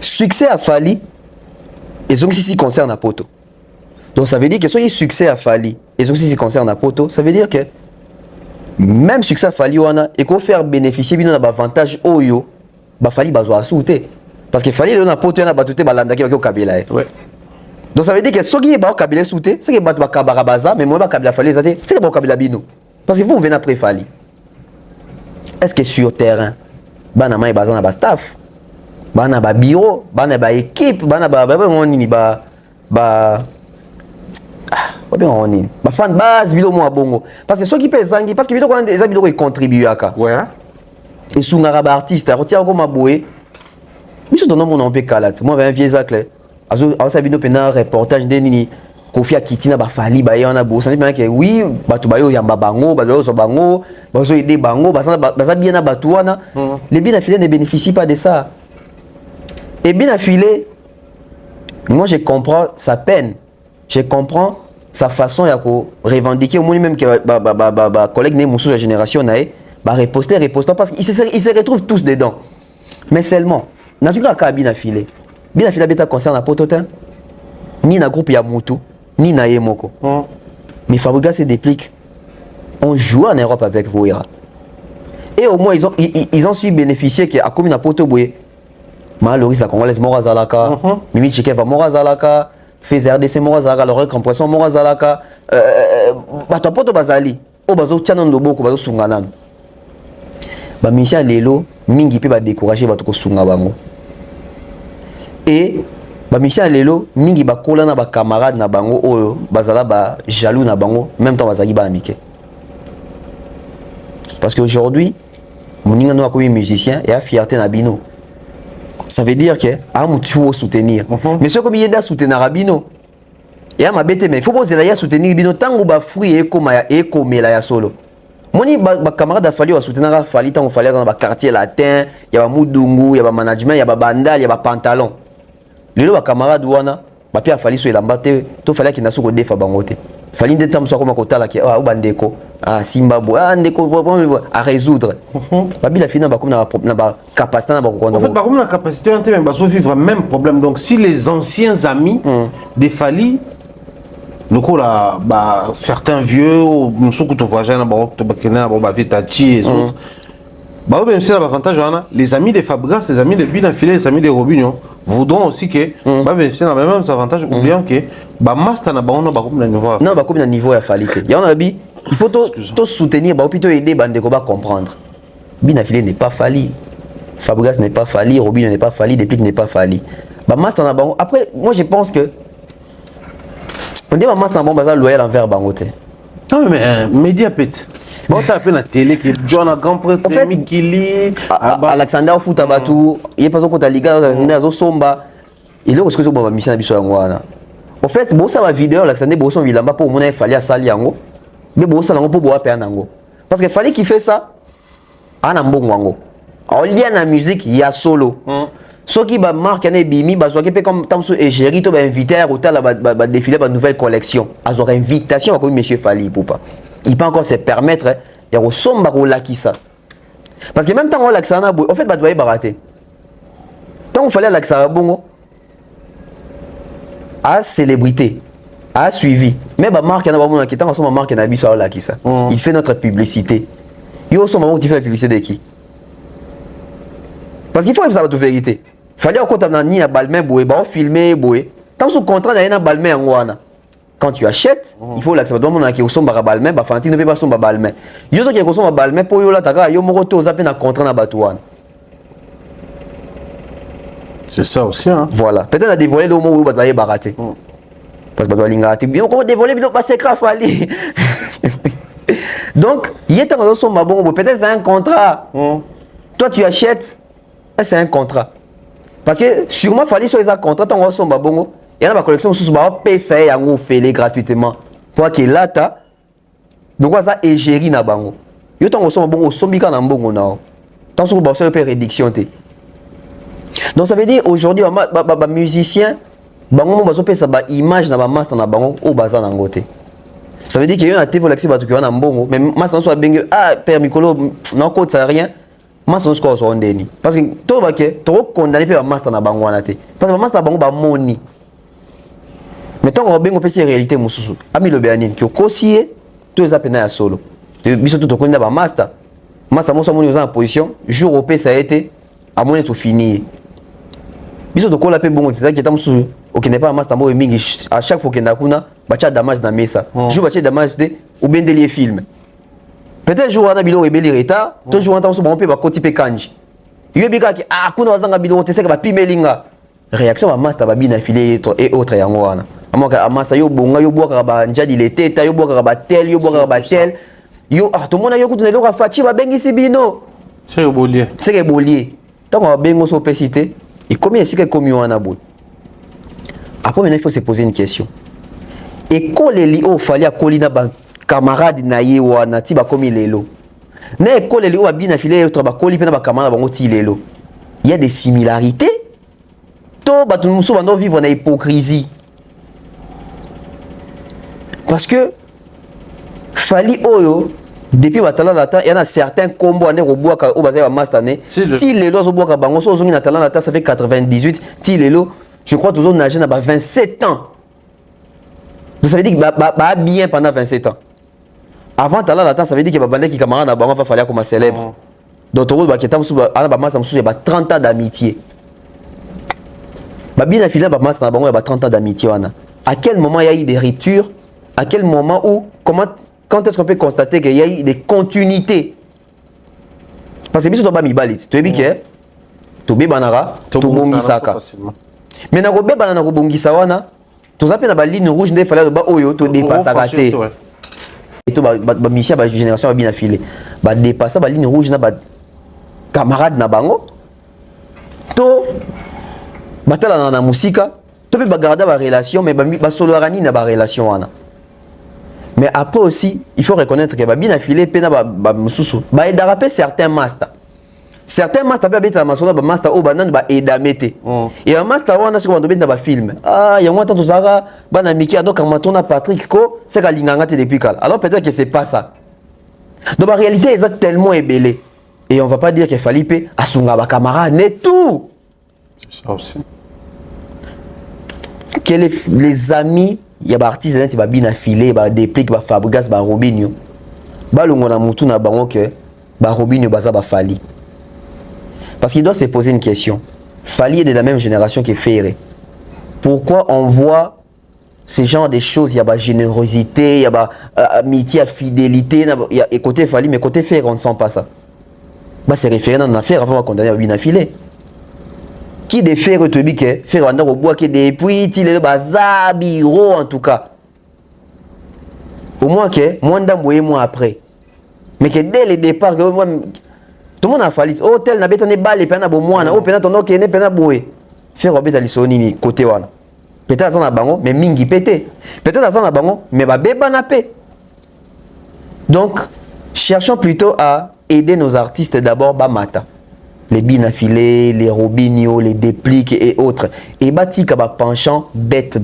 succès à Fally, et donc si ça concerne à Poto. Donc ça veut dire que soit il y a succès à Fally, et donc si ça concerne à Poto, ça veut dire que même succès à Fally, et qu'on fait bénéficier d'un avantage Oyo, bah Fally va sauter. Parce que Fally, il a Poto, il a battu, il a au Kabila. Ouais. Donc ça veut dire que ceux qui sont au Kabila sauté, c'est qui sont au Kabarabaza, mais moi, je Kabila Fally, c'est qui sont au Kabila Bino. Parce que vous venez après Fally. Est-ce que sur terrain, bah na bazan na ba staff, bah na ba bureau, bah na ba équipe, bah na ba fan base bilo mo bongo. Parce que ceux qui pèsent zangi, parce que bilo quand des habitants ils contribuent à ça. Ouais. Et sous ngara artiste, retient comme aboué. Mais je donne mon nom pe kalat. Moi ben vieux zacle. Azo ça vidéo pena reportage de nini. Kofi Akitina ba Fally ba yana bo. Ça dit bien que oui, batu ba yo yamba bango, ba yo so bango, ba zo aider bango, ba bien na batu wana. Les bien affilés ne bénéficient pas de ça. Et bien affilé, moi je comprends sa peine. Je comprends sa façon de revendiquer au moins même que collègue né mon sous la génération naé ba reposter parce qu'ils se retrouvent tous dedans. Mais seulement na tu ka bien affilé beta concerne à Pototin ni na groupe ya Mutu ni na Yemoko. Mais Fabriga se déplique. On joue en Europe avec Voira. Et au moins ils ont su bénéficier que à comme na Potoboué Maloris la Congolaise Morazalaka, Mimi Chikeva Morazalaka, Fez RDC Morazalaka, le compression Morazalaka, bato poto bazali, o bazo tchanon loboko bazo sunganan. Ba Michel Lelo mingi pe ba décourager bato ko sunga bango. Et ba Michel Lelo mingi ba kola na ba camarade na bango oyo bazala ba jaloux na bango même temps bazali ba amike. Parce qu'aujourd'hui moninga no akomi musicien et a fierté na bino. Ça veut dire que il faut soutenir. Mais ce comme il y a soutenir Rabino. Et à ma bête mais il faut poser la soutenir Bino tant que fruit et comme la ya solo. Moni ba camarade Fally soutenir Fally tant Fally dans ba quartier latin, il y a ba mudungu, il y a ba management, il y a ba bandal, il y a ba pantalon. Les ba camarade wana ba pia Fally so elambate to Fally ki nasu ko defa bangote. Fally ndeta mso comme kotala ki ah bandeko ah Zimbabwe ah ndeko à résoudre. Babi la fina ba comme na ba capacité na ba ko. En fait ba comme na capacité en même ba so vivre même problème. Donc si les anciens amis de Fally lokola ba certains vieux ou musuku to voisin na ba to bakena ba vitachi et autres. Bah même c'est l'avantage les amis de Fabregas, les amis de Bin Affilé, les amis de Robinho voudront aussi que bah bénéficier dans le même avantage oubliant que bah master na ba on ba comme na niveau. Non, ba comme na niveau ya Fally. Il y en a bi, il faut to soutenir ba plutôt aider bande ko ba comprendre. Bin Affilé n'est pas Fally. Fabregas n'est pas Fally, Robinho n'est pas Fally, Deplique n'est pas Fally. Bah master na ba après moi je pense que on dit ba master na ba bazal loyal envers Bangote. Non mais média pète. Bon, tu as fait la télé qui est John a grand prêtre, Mikili, Alexander Foutabatu, il est pas encore à Liga, Alexander Azosomba. Il est aussi que ce soit mission à Bissouangwana. En fait, bon, ça va vidéo, Alexander Bosson Vilamba pour mon fallait à Saliango, mais bon, ça n'a pas boire Pernango. Parce qu'il fallait qu'il fait ça en Ambongo. En lien à la musique, il y a solo. Ceux qui marquent un bimi, ils ont comme Tamsou et Géry, ils ont invité à l'hôtel à défiler une nouvelle collection. Ils ont une invitation à comme M. Fally pour pas. Il peut encore se permettre de ressemble à ça. Parce que même temps on l'accent en fait bah doit barater. Tant on fallait l'accent bongo à célébrité, à suivi. Mais bah marque na ba qui tant on marque na biso là qui ça. Il fait notre publicité. Il au moment où tu fais la publicité de qui? Parce qu'il faut savoir la vérité. Fallait au compte ni à balmain boué bah filmer boué. Tant sous contrat na balmain en wana. Quand tu achètes, il faut l'accepter. Tout le monde qui est au sombre balmain, bah Fantine ne peut pas sombre balmain. Il y a qui est au sombre balmain pour yo là taga yo moroto zape na contrat na batouane. C'est ça aussi, hein. Voilà. Peut-être à dévoiler le moment où il va barater. Parce que il va barater. Bien, comment dévoiler, il va secret Fali. Donc, il y a un son bon, peut-être c'est un contrat. Toi, tu achètes, c'est un contrat. Parce que sûrement, Fali soit un contrat, tu as un son bon. Il y a une collection qui va payer ça et on fait gratuitement. Pour que là, tu as. Donc, ça est géré na bango. Il y a un son bon, au son bika na bon na. Tant que tu as une réduction. Donc, ça veut dire aujourd'hui, les musiciens, ils ont une image na master na bango au bazar na ngote. Ça veut dire qu'il y a un TV qui va un bon, mais master soit bien père Mikolo non côté ça rien. Master soit sur ndeni. Parce que tout va que tu condamné par master na bango na te. Parce que master na bango ba moni. Mais tant qu'on bien c'est réalité mususu. Ami le béanin qui kosié tous les appels à solo. Biso tout connaît ba master. Master mo so moni en position, jour au ça a été à mon tout fini. Biso to kola pe bon c'est ça qui est mususu. Ok n'est pas master mo mingi à chaque fois que nakuna bacha damage na mesa. Jour bacha damage de ou bien delier film. Peut-être jour na bilo rebeli retard, to jour entend so bon pe ba koti pe kanji. Yo bika ki ah kuna wazanga bilo te seka ba pimelinga. Réaction ba master ba bina filé et autre yango wana. Amoka master yo bonga yo boka ba njadi le teta yo boka ba tel yo boka ba tel. Yo ah to mona yo kutu neloko fachi ba bengi sibino. C'est bolier. C'est bolier. Tant on bengo so pesité, et combien est-ce que commis wana bout. Après, maintenant, il faut se poser une question. Et quand les lios fallait à colina ban camarade naïe ou anati ba comme lelo. Na école les lios a bien affilé autre ba coli pena ba camarade ba ngoti lelo. Il y a des similarités. To ba tout muso bando vivre na hypocrisie. Parce que fali oyo depuis batala la temps il y en a certains combos ande roboa ka o bazay ba master né. Si lelo zo boka bango so zo na talent la temps ça fait 98 ti lelo. Je crois que tous les gens ont 27 ans. Donc ça veut dire que bien pendant 27 ans. Avant la temps, ça veut dire que les qui camarades va falloir comme célèbre. Donc tout le monde qui il y a 30 ans d'amitié. Bien à filer il y a 30 ans d'amitié. À quel moment il y a eu des ruptures? À quel moment où quand est-ce qu'on peut constater qu'il y a eu des continuités? Parce que si tu as mis balit, tu es bien que tu es banara, tu es bon saka. Mais na robe bana na robongisa wana to zape na ba ligne rouge ndé fallait ba oyo to dépasser raté et to ba mission ba génération ba bien affilé ba dépasser ba ligne rouge na ba camarade na bango to batala na musika to pe ba garder ba relation mais ba solorani na ba relation wana. Mais après aussi il faut reconnaître que ba bien affilé pe na ba mususu ba aider certains masters. Certains masters peuvent être master ba master au banan ba edamete. Et un master wana c'est quand on ba film. Ah, il y a moi tant tozara bana miki donc quand on a Patrick ko c'est ka linganga te depuis kala. Alors peut-être que c'est pas ça. Donc la réalité est tellement ébélée. Et on va pas dire qu'il fallait pe asunga ba camarade net tout. C'est ça aussi. Que les amis, il y a ba artistes qui ba bien affilé, ba déplique ba Fabregas ba Robinho. Ba longo na mutu na bango que ba Robinho baza ba Fali. Parce qu'il doit se poser une question. Fali est de la même génération que Ferré. Pourquoi on voit ce genre de choses? Il y a la générosité, il y a l'amitié, la fidélité. Il y a côté Fali, mais côté Ferré, on ne sent pas ça. C'est référé dans l'affaire avant de condamner à bien affilé. Qui de Ferré te dit que Ferré va au bois qui depuis, il est le bazar, bureau en tout cas. Au moins que, moins d'un mois et moins après. Mais que dès le départ, tout le monde a fallu. Oh, tel n'a pas été balle, et pena bomwana. Oh, pena ton ok, ne pena boué. Faire robert alisoni côté wana. Peut-être ça na bango, mais mingi pété. Peut-être ça na bango, mais ba beba na pe. Donc, cherchons plutôt à aider nos artistes d'abord bamata. Les binafilés, les Robinho, les dépliques et autres. Et bati ka ba penchant bête.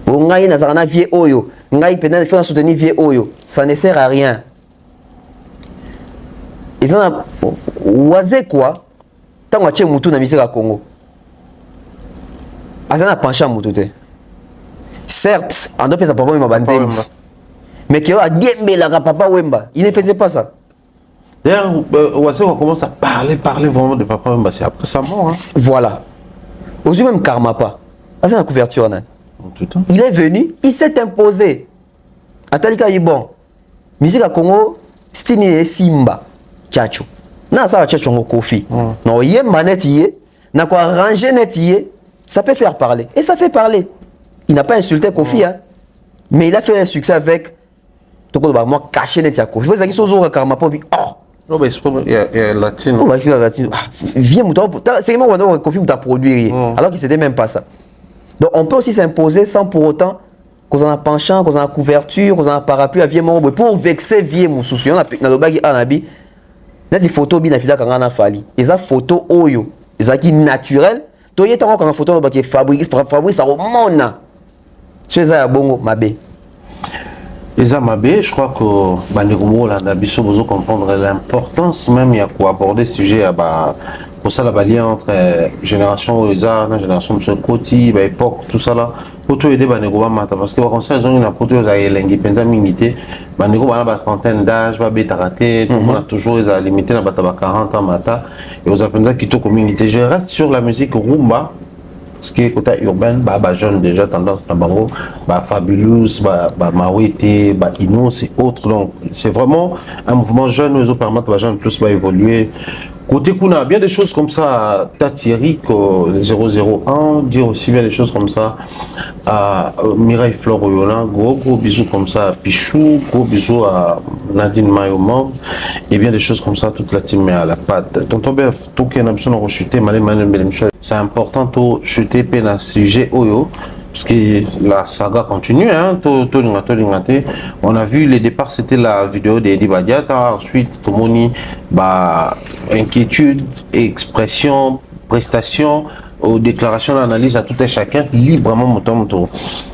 Oh, ngai na zana vie oyo. Ngai pena faire soutenir vie oyo. Ça ne sert à rien. Ils ont oisé quoi tant que tu es moutou na misera Congo. Azana penchant moutou te. Certes, en deux papa Wemba banzem. Mais qui a diembe la papa Wemba, il ne faisait pas ça. D'ailleurs, oisé on commence à parler vraiment de papa Wemba, c'est après sa mort. Hein. Voilà. Aujourd'hui même Karma pas. Azana la couverture nan. Il est venu, il s'est imposé. Atalika est bon. Musique à Congo, style Simba. Tchacho. Na ça tchacho ngo kofi. No yemba net yé, n'a quoi arranger net, ça peut faire parler. Et ça fait parler. Il n'a pas insulté Kofi, hein, mais il a fait un succès avec. Moi, caché net, Kofi. Vous avez dit, oh, ben, c'est pas il y a latino. Oh, bah, il y a latino. Viens, c'est vraiment que Kofi t'a produit, alors que c'était même pas ça. Donc, on peut aussi s'imposer sans pour autant qu'on en a penchant, qu'on en a couverture, qu'on en a parapluie à vieux mon pour vexer vieux mon souci. On a le bagi anabi. Il y a des photos bien affilées quand on a fallu. Et ça photo oyo, ça qui naturel. Toi, il y a tant qu'on photo qui fabrique ça remonte. C'est ça bon mabé. Et ça mabé, je crois que Banegombo là d'Abisso vous comprendre l'importance même il y a quoi aborder ce sujet à pour ça la lien entre génération Oza, génération de Koti, époque tout ça là pour tout aider Banegombo mata parce que comme ça ils ont une approche aux aïlengi penza minité Banegombo a une trentaine d'âge va bêta raté tout le monde a toujours ils a limité na bata 40 ans mata et aux penza qui communauté je reste sur la musique rumba. Ce qui est côté urbain, jeune déjà tendance à bango, Fabulous, Mawete, Inos et autres. Donc c'est vraiment un mouvement jeune, nous permettre aux jeunes plus évoluer. Côté Kuna, bien des choses comme ça, Thierry, 001, dire aussi bien des choses comme ça à Mireille Flore Oyonnax, gros bisous comme ça à Pichou, gros bisous à Nadine Mayoman, et bien des choses comme ça, toute la team est à la patte. Tonton Bef, tout qui est en besoin de rechuter, c'est important de chuter dans le sujet Oyo. Parce que la saga continue, hein. On a vu le départ, c'était la vidéo d'Eddie Badiata. Ensuite, tout le monde, inquiétude, expression, prestation, aux déclarations d'analyse à tout et chacun, librement mon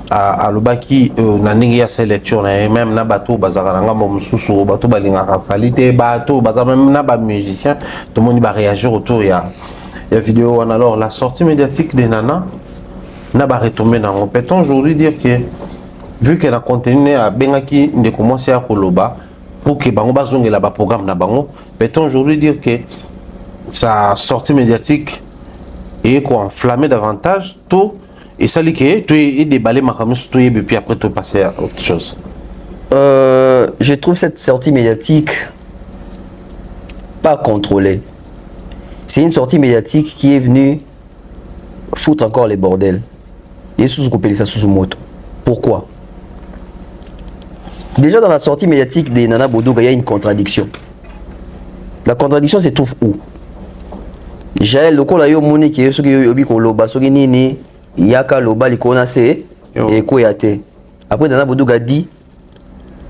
à l'obaki, n'a pas cette lecture, même na bateau, bazaranga, mosusu, bateau, balinga, rafalité, bateau, bazar, même na ba musicien, tout le monde va réagir autour. Il y a vidéo, alors la sortie médiatique des nanas. N'a pas retombé dans mon péton aujourd'hui dire que vu qu'elle a contenu à Bengaki de commencer à Koloba pour que Bango Bazong là-bas programme na Bango, peut-on aujourd'hui dire que sa sortie médiatique est quoi enflammée davantage tout et ça liqué tout et déballer ma caméra tout et puis après tout passer à autre chose. Je trouve cette sortie médiatique pas contrôlée. C'est une sortie médiatique qui est venue foutre encore les bordels. Et sous ça sous moto. Pourquoi? Déjà dans la sortie médiatique des Nana Bodoga, il y a une contradiction. La contradiction se trouve où? Jaël lokola yo moni ki soki yo yobi ko loba soki nini yaka loba likona se et ko yate. Après Nana Bodoga dit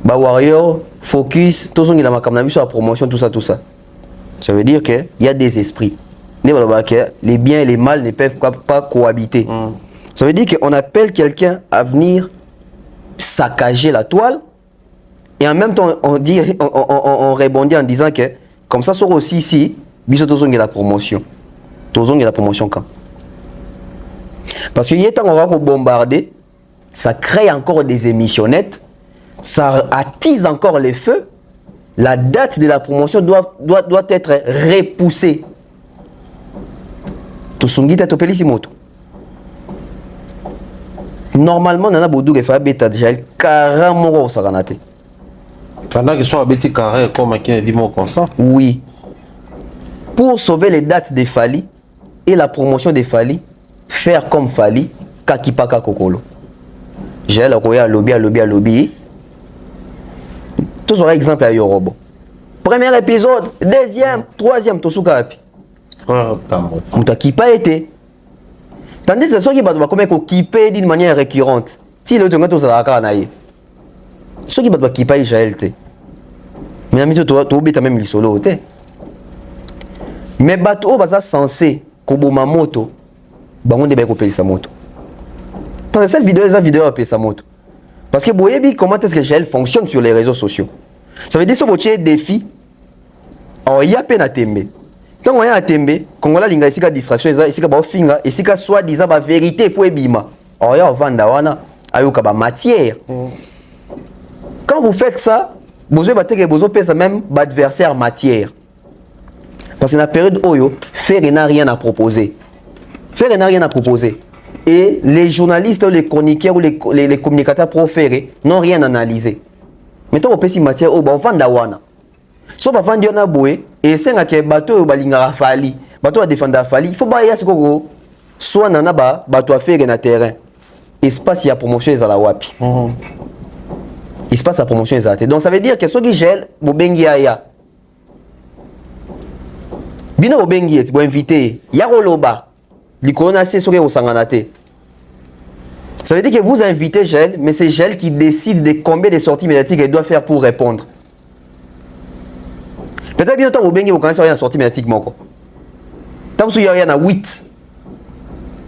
ba warrior focus to zongi la makamna biso la promotion tout ça. Ça veut dire que il y a des esprits. Les biens et les mal ne peuvent pas cohabiter. Ça veut dire qu'on appelle quelqu'un à venir saccager la toile et en même temps on répondit en disant que comme ça sera aussi ici, bisotozong la promotion. Tozong la promotion quand? Parce qu'il y a tant on va bombarder, ça crée encore des émissionnettes, ça attise encore les feux. La date de la promotion doit être repoussée. Normalement, Nana Bodou qui fait bêta déjà carrément au saganate. Pendant qu'ils sont à bêtis carré comme qui dit mon consent. Oui. Pour sauver les dates des Fali et la promotion des Fali, faire comme Fali, kakipaka kokolo. J'ai la koya lobby. Tous auront exemple à Yorobo. Premier épisode, deuxième, troisième, tout souka api. Mouta qui pas été. Tandis que ceux qui battent comme équipé d'une manière récurrente. Si le temps ça la naïe. Ceux qui battent qui pas Israël té. Mais ami toi obéta même lisolo té. Mais bateau baza censé koboma moto. Bango de ko pelisa moto. Parce que cette vidéo a payé sa moto. Parce que boyebi comment est-ce que Israël fonctionne sur les réseaux sociaux. Ça veut dire que ce défi. Alors il y a peine à tembe. Tant on y a tembe, Congola linga ici ka distraction ici ka ba finga ici ka soit disant ba vérité faut ebima. Alors il y a vanda wana ayoka ba matière. Quand vous faites ça, vous avez besoin de même adversaire matière. Parce que dans la période Oyo, faire n'a rien à proposer. Faire n'a rien à proposer. Et les journalistes, les chroniqueurs ou les communicateurs proférés n'ont rien analysé. Mettons au petit matière au vanda wana. So ba vandi na boé et c'est nga ke bateau balinga fali bato va défendre Fali il faut ba ya siko soit nana ba bato a faire na terrain espace ya promotion ezala wapi espace à promotion ezala te donc ça veut dire que soki gel bobengi ya bino bobengi eti bo invité ya koloba likolo na se soki osangana te. Ça veut dire que vous invitez Gel, mais c'est Gel qui décide de combien de sorties médiatiques elle doit faire pour répondre. Peut-être bien autant vous baignez vous connaissez rien en sortie médiatique moko. Tant qu'il y a rien à 8.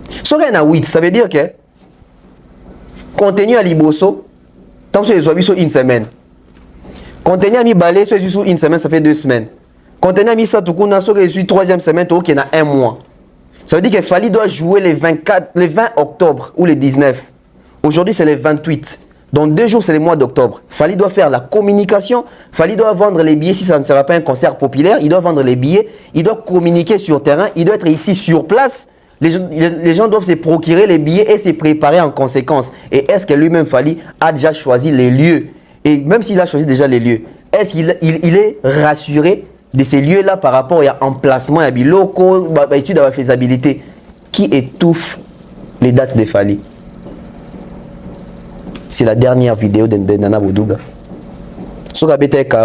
Si rien à 8, ça veut dire que contenu à Liboso, tant que vous avez sur une semaine. Contenu à mi balé, sur une semaine, ça fait 2 semaines. Contenu à mi satukuna, sur une troisième semaine, il y a 1 mois. Ça veut dire que Fali doit jouer les 20 octobre ou les 19. Aujourd'hui, c'est les 28. Dans 2 jours, c'est le mois d'octobre. Fali doit faire la communication. Fali doit vendre les billets si ça ne sera pas un concert populaire. Il doit vendre les billets. Il doit communiquer sur terrain. Il doit être ici sur place. Les gens doivent se procurer les billets et se préparer en conséquence. Et est-ce que lui-même, Fali, a déjà choisi les lieux? Et même s'il a choisi déjà les lieux, est-ce qu'il est rassuré de ces lieux-là par rapport à emplacement, à biloko, à étude de la faisabilité qui étouffe les dates de Fali? C'est la dernière vidéo de Nana Boudouga. Sur la BTK,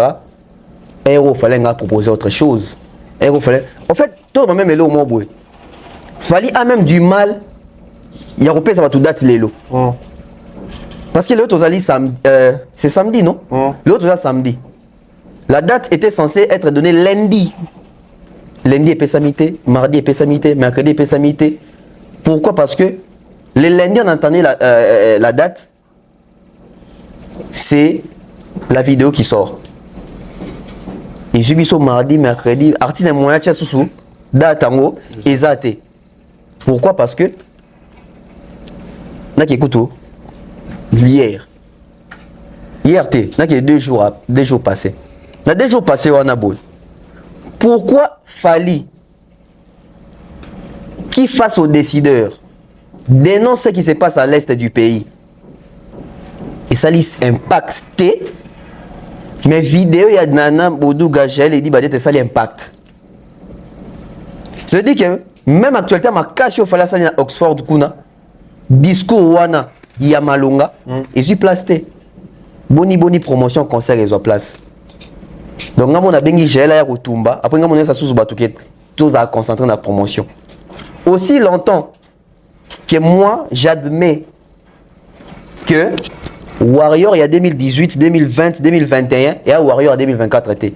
Aéro fallait proposer autre chose. Aéro fallait. En fait, tout le monde même est là au moins. Fali a même du mal. Il y a repéré ça va tout date les lots. Parce que l'autre c'est samedi, non? L'autre c'est samedi. La date était censée être donnée lundi. Lundi est pessamité, mardi est pessamité, mercredi est pessamité. Pourquoi? Parce que le lundi, on entendait la date, c'est la vidéo qui sort. Et j'ai vu ça mardi, mercredi, artiste moyen, tcha sous date en haut, exacté. Pourquoi? Parce que, n'a qu'écoute, hier, n'a que 2 jours passés. Dans 2 jours passés, on a beau. Pourquoi Fali, qui face aux décideurs, dénonce ce qui se passe à l'est du pays, et ça liste impact, mais vidéo, il y a Nana Bodou Gagel, il dit que ça l'impact. Ça veut dire que même actuellement, ma casse au Fala à Oxford, Kuna, discours Wana, Yamalonga, et je suis placé. Boni promotion, concert, ils ont place. Donc, on a bien géré la Tumba. Après, on a sous Batouket. Tous à concentrer dans la promotion. Aussi longtemps que moi, j'admets que Warrior, il y a 2018, 2020, 2021, et Warrior à 2024 était.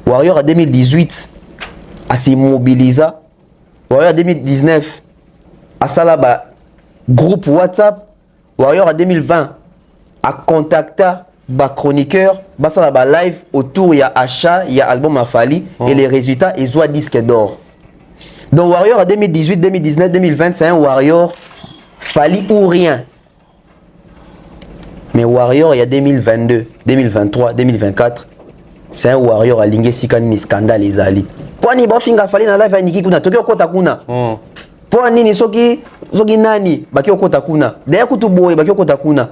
Warrior à 2018, à s'y mobiliser. Warrior à 2019, à Salaba, groupe WhatsApp. Warrior à 2020, à contacter ba chroniqueur, ba ça ba live autour il y a achat, il y a album à Fali et les résultats ils ont disque d'or. Donc Warrior à 2018, 2019, 2020 c'est un Warrior Fali ou rien. Mais Warrior il y a 2022, 2023, 2024 c'est un Warrior à lingue sikani scandale ezali. Poni ba finga Fali na live niki kuna tokyo kota kuna. Poni ni soki nani bakyo kota kuna. D'ailleurs kutu boy bakyo kota kuna.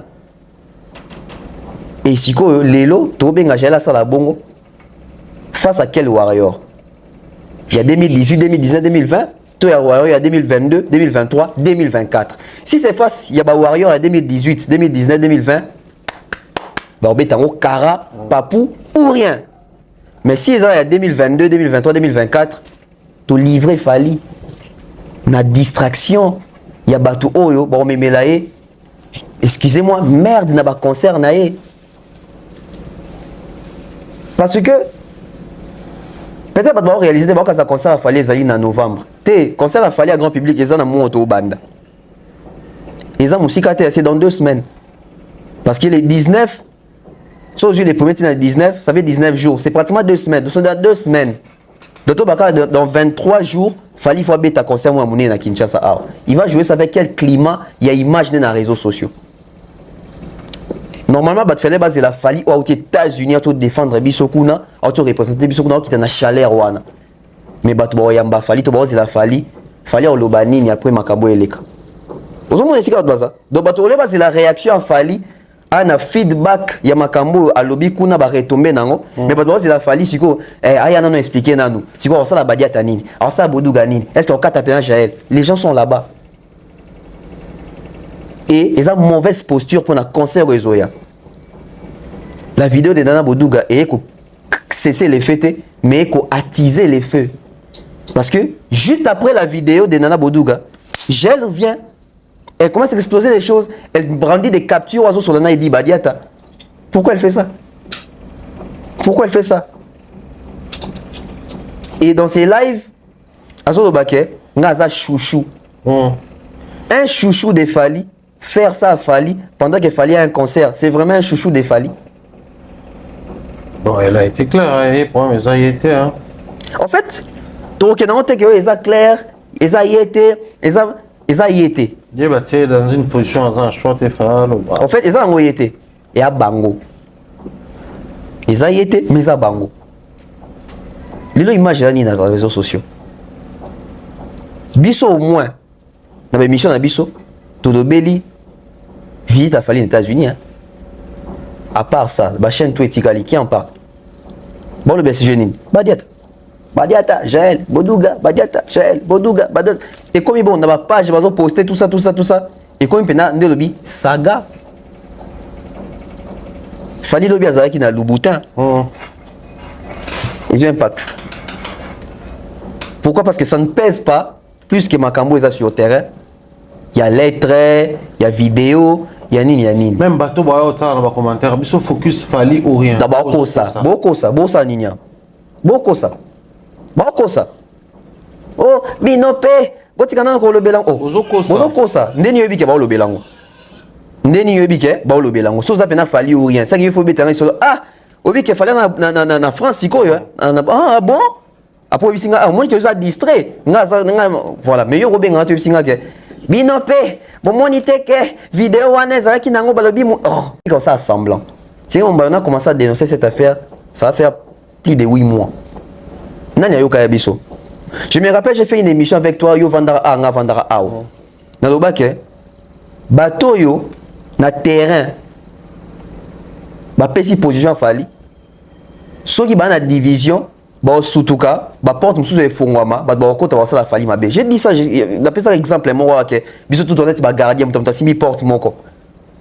Et si Lelo, Tobenga Jala Salabongo, face à quel Warrior? Il y a 2018, 2019, 2020, il y a Warrior il y a 2022, 2023, 2024. Si c'est face, il y a Warrior à 2018, 2019, 2020, on va mettre Kara, Papou ou rien. Mais si il y a 2022, 2023, 2024, tu livrer Fali, na distraction, il y a Batou Oyo, on me melaye. Excusez-moi, merde, n'a pas concert naé. Parce que peut-être pas réaliser d'abord que ça concert a fallu en novembre. Te concert a fallu à grand public ils en ont monté au banda. Ils ont musique c'est dans 2 semaines. Parce que les 19 sauf les premiers dans 19, ça fait 19 jours, c'est pratiquement 2 semaines. Donc dans 2 semaines. Dans 23 jours, il faut bêta concert moi à Kinshasa. Il va jouer ça avec quel climat il y a imaginé dans les réseaux sociaux. Normalement, il fallait baser la Fali aux États-Unis pour défendre Bisokuna, pour représenter Bisokuna qui est dans la chaleur. Mais il Fali, tu la Fali, Fali au Lobani, après Makabo Eleka. Vous avez dit ça? Donc, c'est la réaction à Fali ana feedback ya makambo alobi kuna ba retomber nango mais ba dozi la fali siko aya nano expliquer nanu siko ça la badiata nini ça boduga nini est-ce que okata pena Jaël les gens sont là-bas et ils ont mauvaise posture pour un concert au Zoya. La vidéo de Nana Boduga est qu'on cesser les fêtes mais qu'on attiser les feux parce que juste après la vidéo de Nana Boduga Jaël vient. Elle commence à exploser les choses. Elle brandit des captures oiseaux sur le naïdi Badiata. Pourquoi elle fait ça? Pourquoi elle fait ça? Et dans ses lives, Azo Baké, Ngaza chouchou. Un chouchou de Fali, faire ça à Fali pendant qu'il fallait un concert, c'est vraiment un chouchou de Fali. Bon, elle a été claire, mais ça y était. Hein. En fait, tout le monde est clair, ils a y été. Dieu va dans une position dans un choix de faire. En fait, ils ont été. Et à Bango. Ils ont été, mais à Bango. Les images dans les réseaux sociaux. Bisso au moins. Dans l'émission de Bisso, Todo Belli visite à Fali aux États-Unis. Hein. À part ça, la chaîne Touetikali qui en parle. Bon, le BC Jeanine. Badiata, Jaël, Boduga, Badiata, Jaël, Boduga, Badiata. Et comme bon, on a ma page, on va poster tout ça. Et comme il y a un lobby, saga. Fali lobby à Zaraki dans le boutin. Ils ont un impact. Pourquoi? Parce que ça ne pèse pas plus que Makambo est sur le terrain. Il y a lettres, il y a vidéo, il y a nini. Même bateau, dans les commentaires, il faut focus Fali ou rien. D'abord, beaucoup ça, nina. Beaucoup ça. Oh, binope. Gotikana ko lobelango. Ozoko ça. Ndeni yebike ba lobelango. Ndeni yebike ba lobelango. So za pena Fali ou rien. Ça qu'il faut bétanger sur obike fallait na France siko yo. Ah bon? Après bisinga moi qui ça distrait. Voilà, meilleur robenga to bisinga ke. Binope, bon monite ke vidéo wana za ki nango balobi comme ça semblant. Si on a commencé à dénoncer cette affaire, ça va faire plus de 8 mois. Nani ayoka ya biso. Je me rappelle, j'ai fait une émission avec toi, yo Vandara A, nga Vandara A. Dans le bac, bateau yo, na terrain, ba pesi position Fali. Ceux qui ba na division, ba sutuka, ba porte mususu e fongwama, ba okota wa sala Fali mabe. J'ai dit ça, j'ai appelé ça exemple mo wa ke biso tout honnête ba gardien mutamta simi porte moko.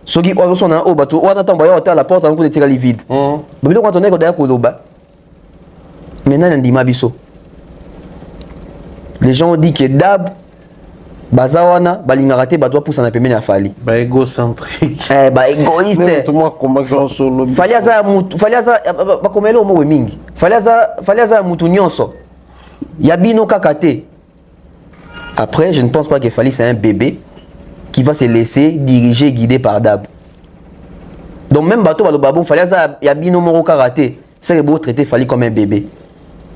Ceux qui ozo na o bateau, on attend ba yo la porte en coup de tirali vide. Ba bilo quand on est ko da ko loba. Maintenant on dit ma biso. Les gens ont dit que Dab, Bazawana, Balingarate, doit pousser en pemene à Fali. Bah égocentrique. Égoïste. Fali aza bakomelo mo mingi. Fali aza mutu nyonso. Yabino kakate. Après, je ne pense pas que Fali c'est un bébé qui va se laisser diriger, guider par Dab. Donc même bateau balobabo, Fali aza yabino mo kakate. C'est que vous traiter Fali comme un bébé.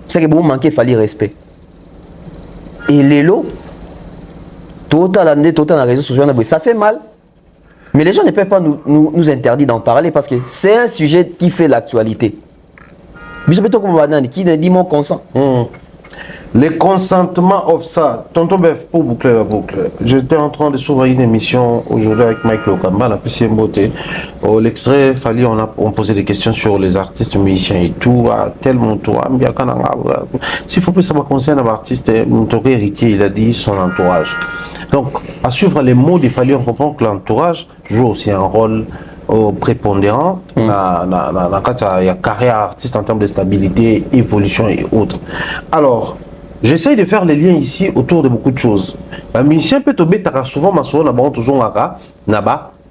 C'est que vous manquez Fali respect. Et les lots, total dans les réseaux sociaux, ça fait mal. Mais les gens ne peuvent pas nous interdire d'en parler parce que c'est un sujet qui fait l'actualité. Qui dit mon consent. Le consentement of ça, tonton Bef, pour boucler la boucle. J'étais en train de s'ouvrir une émission aujourd'hui avec Mike Lokamba, la PCM Beauté. L'extrait, Fali, on posait des questions sur les artistes, musiciens et tout, à tel monto, s'il faut plus savoir concernant l'artiste, mon héritier, il a dit son entourage. Donc, à suivre les mots de Fali, on comprend que l'entourage joue aussi un rôle prépondérant dans la carrière artiste en termes de stabilité, évolution et autres. Alors, j'essaye de faire les liens ici autour de beaucoup de choses. Un musicien peut tomber souvent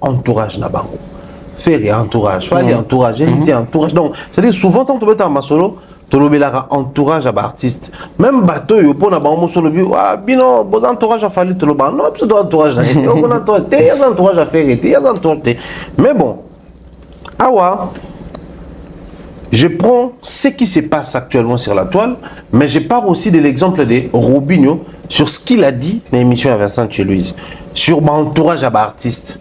entourage nabango. Faire entourage, faire entourage, hériter entourage. Donc, c'est-à-dire souvent quand tu es en solo, tu as entourage à l'artiste. Même bateau, tu as un solo, bino, bon entourage à faire le ban. Non, tu dois entourage. Il y a un entourage à faire, il y a un entourage. Mais bon, awa. Je prends ce qui se passe actuellement sur la toile, mais je pars aussi de l'exemple de Robinho sur ce qu'il a dit dans l'émission à Vincent Chelouise, sur mon entourage à l'artiste.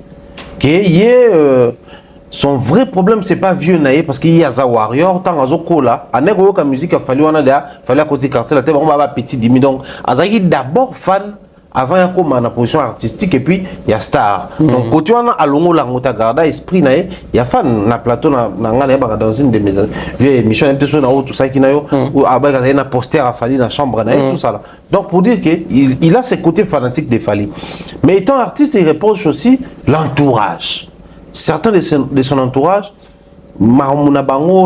Son vrai problème, c'est pas vieux naïe parce qu'il y a un warrior, tant à Zokola, à Nego la musique, il fallait à cause du quartier, la terre, on va petit dimi. Donc, Azaki d'abord fan avant il y a comme une position artistique et puis il y a star. Donc côté on a alongo la ngota garda esprit na il y a fan na plateau na ngana ba dans une de mes vieilles émissions un peu sur tout ça qui na yo ou aba il y a poster à Fally dans chambre na tout ça là. Donc pour dire que il a ses côtés fanatiques de Fally. Mais étant artiste il reproche aussi l'entourage. Certains de son entourage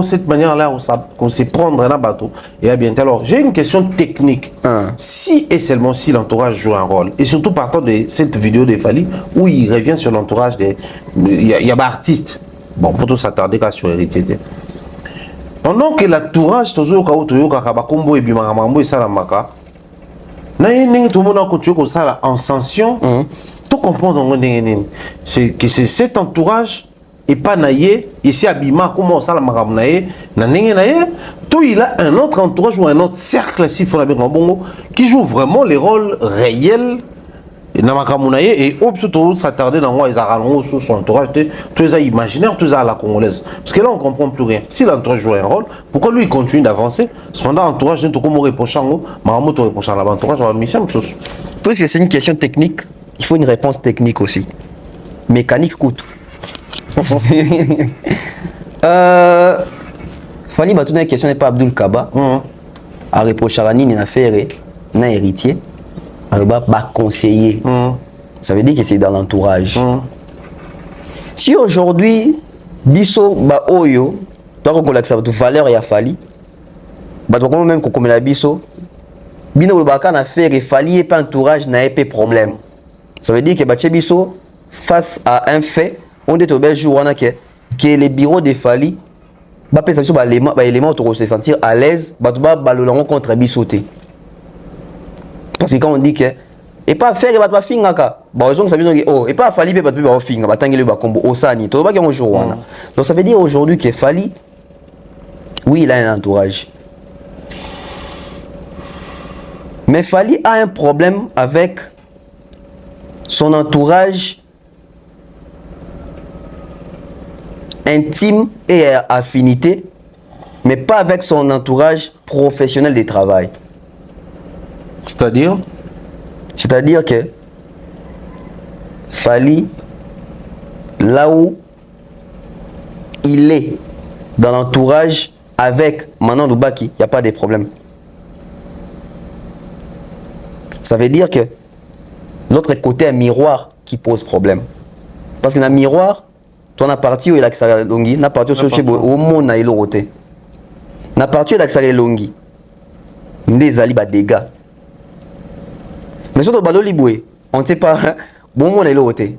cette manière-là, on sait prendre un bateau. Et bien, alors, j'ai une question technique. Si et seulement si l'entourage joue un rôle, et surtout partant de cette vidéo de Fally, où il revient sur l'entourage des. Il y a des artistes. Bon, pour tout s'attarder sur Héritier. Pendant que l'entourage, tout le monde et Bimaramambo et Salamaka, tout le monde a continué ça en sanction. Tout comprendre, c'est que c'est cet entourage. Et pas naïe, ici à Bima, comment ça la marab naïe, tout il a un autre entourage ou un autre cercle si faut la bien bongo qui joue vraiment les rôles réels na makamunaye et surtout s'attarder dans moi ils arrangent sur son entourage tous les imaginaires tous à la congolaise parce que là on comprend plus rien si l'entourage joue un rôle pourquoi lui il continue d'avancer cependant l'entourage n'est comme reprochant maman te reprochant l'entourage va mission chose tout c'est une question technique il faut une réponse technique aussi mécanique coûte Fally Batuna question n'est pas Abdul Kaba à reprocher à Nini affaire na héritier à ba conseiller ça veut dire que c'est dans l'entourage si aujourd'hui biso ba oyo toi qu'on l'accepte de valeur ya Fally ba toi même qu'on comme la biso bino ba kan affaire Fally et pas entourage na épée problème ça veut dire que ba biso face à un fait on dit au bel jour que les bureaux de Fally ba pesa biso ba élément pour se sentir à l'aise ba to ba balolongo contre bisoté parce que quand on dit que et pas faire ba to finga ka ba raison que ça veut dire oh et pas Fally ba to ba finga ba tangeli ba kombo osani to ba ki un jour wana donc ça veut dire aujourd'hui que Fally oui il a un entourage mais Fally a un problème avec son entourage intime et affinité, mais pas avec son entourage professionnel de travail. C'est-à-dire que Fally, là où il est dans l'entourage avec Manon Loubaki, il n'y a pas de problème. Ça veut dire que l'autre côté est un miroir qui pose problème. Parce que dans le miroir, ton parti où il a que longi, na parti au monde na ilo roté. Na parti où il a que longi. Des ali ba dégâts. Mais surtout baloli boué, on ne sait pas bon monde na ilo roté.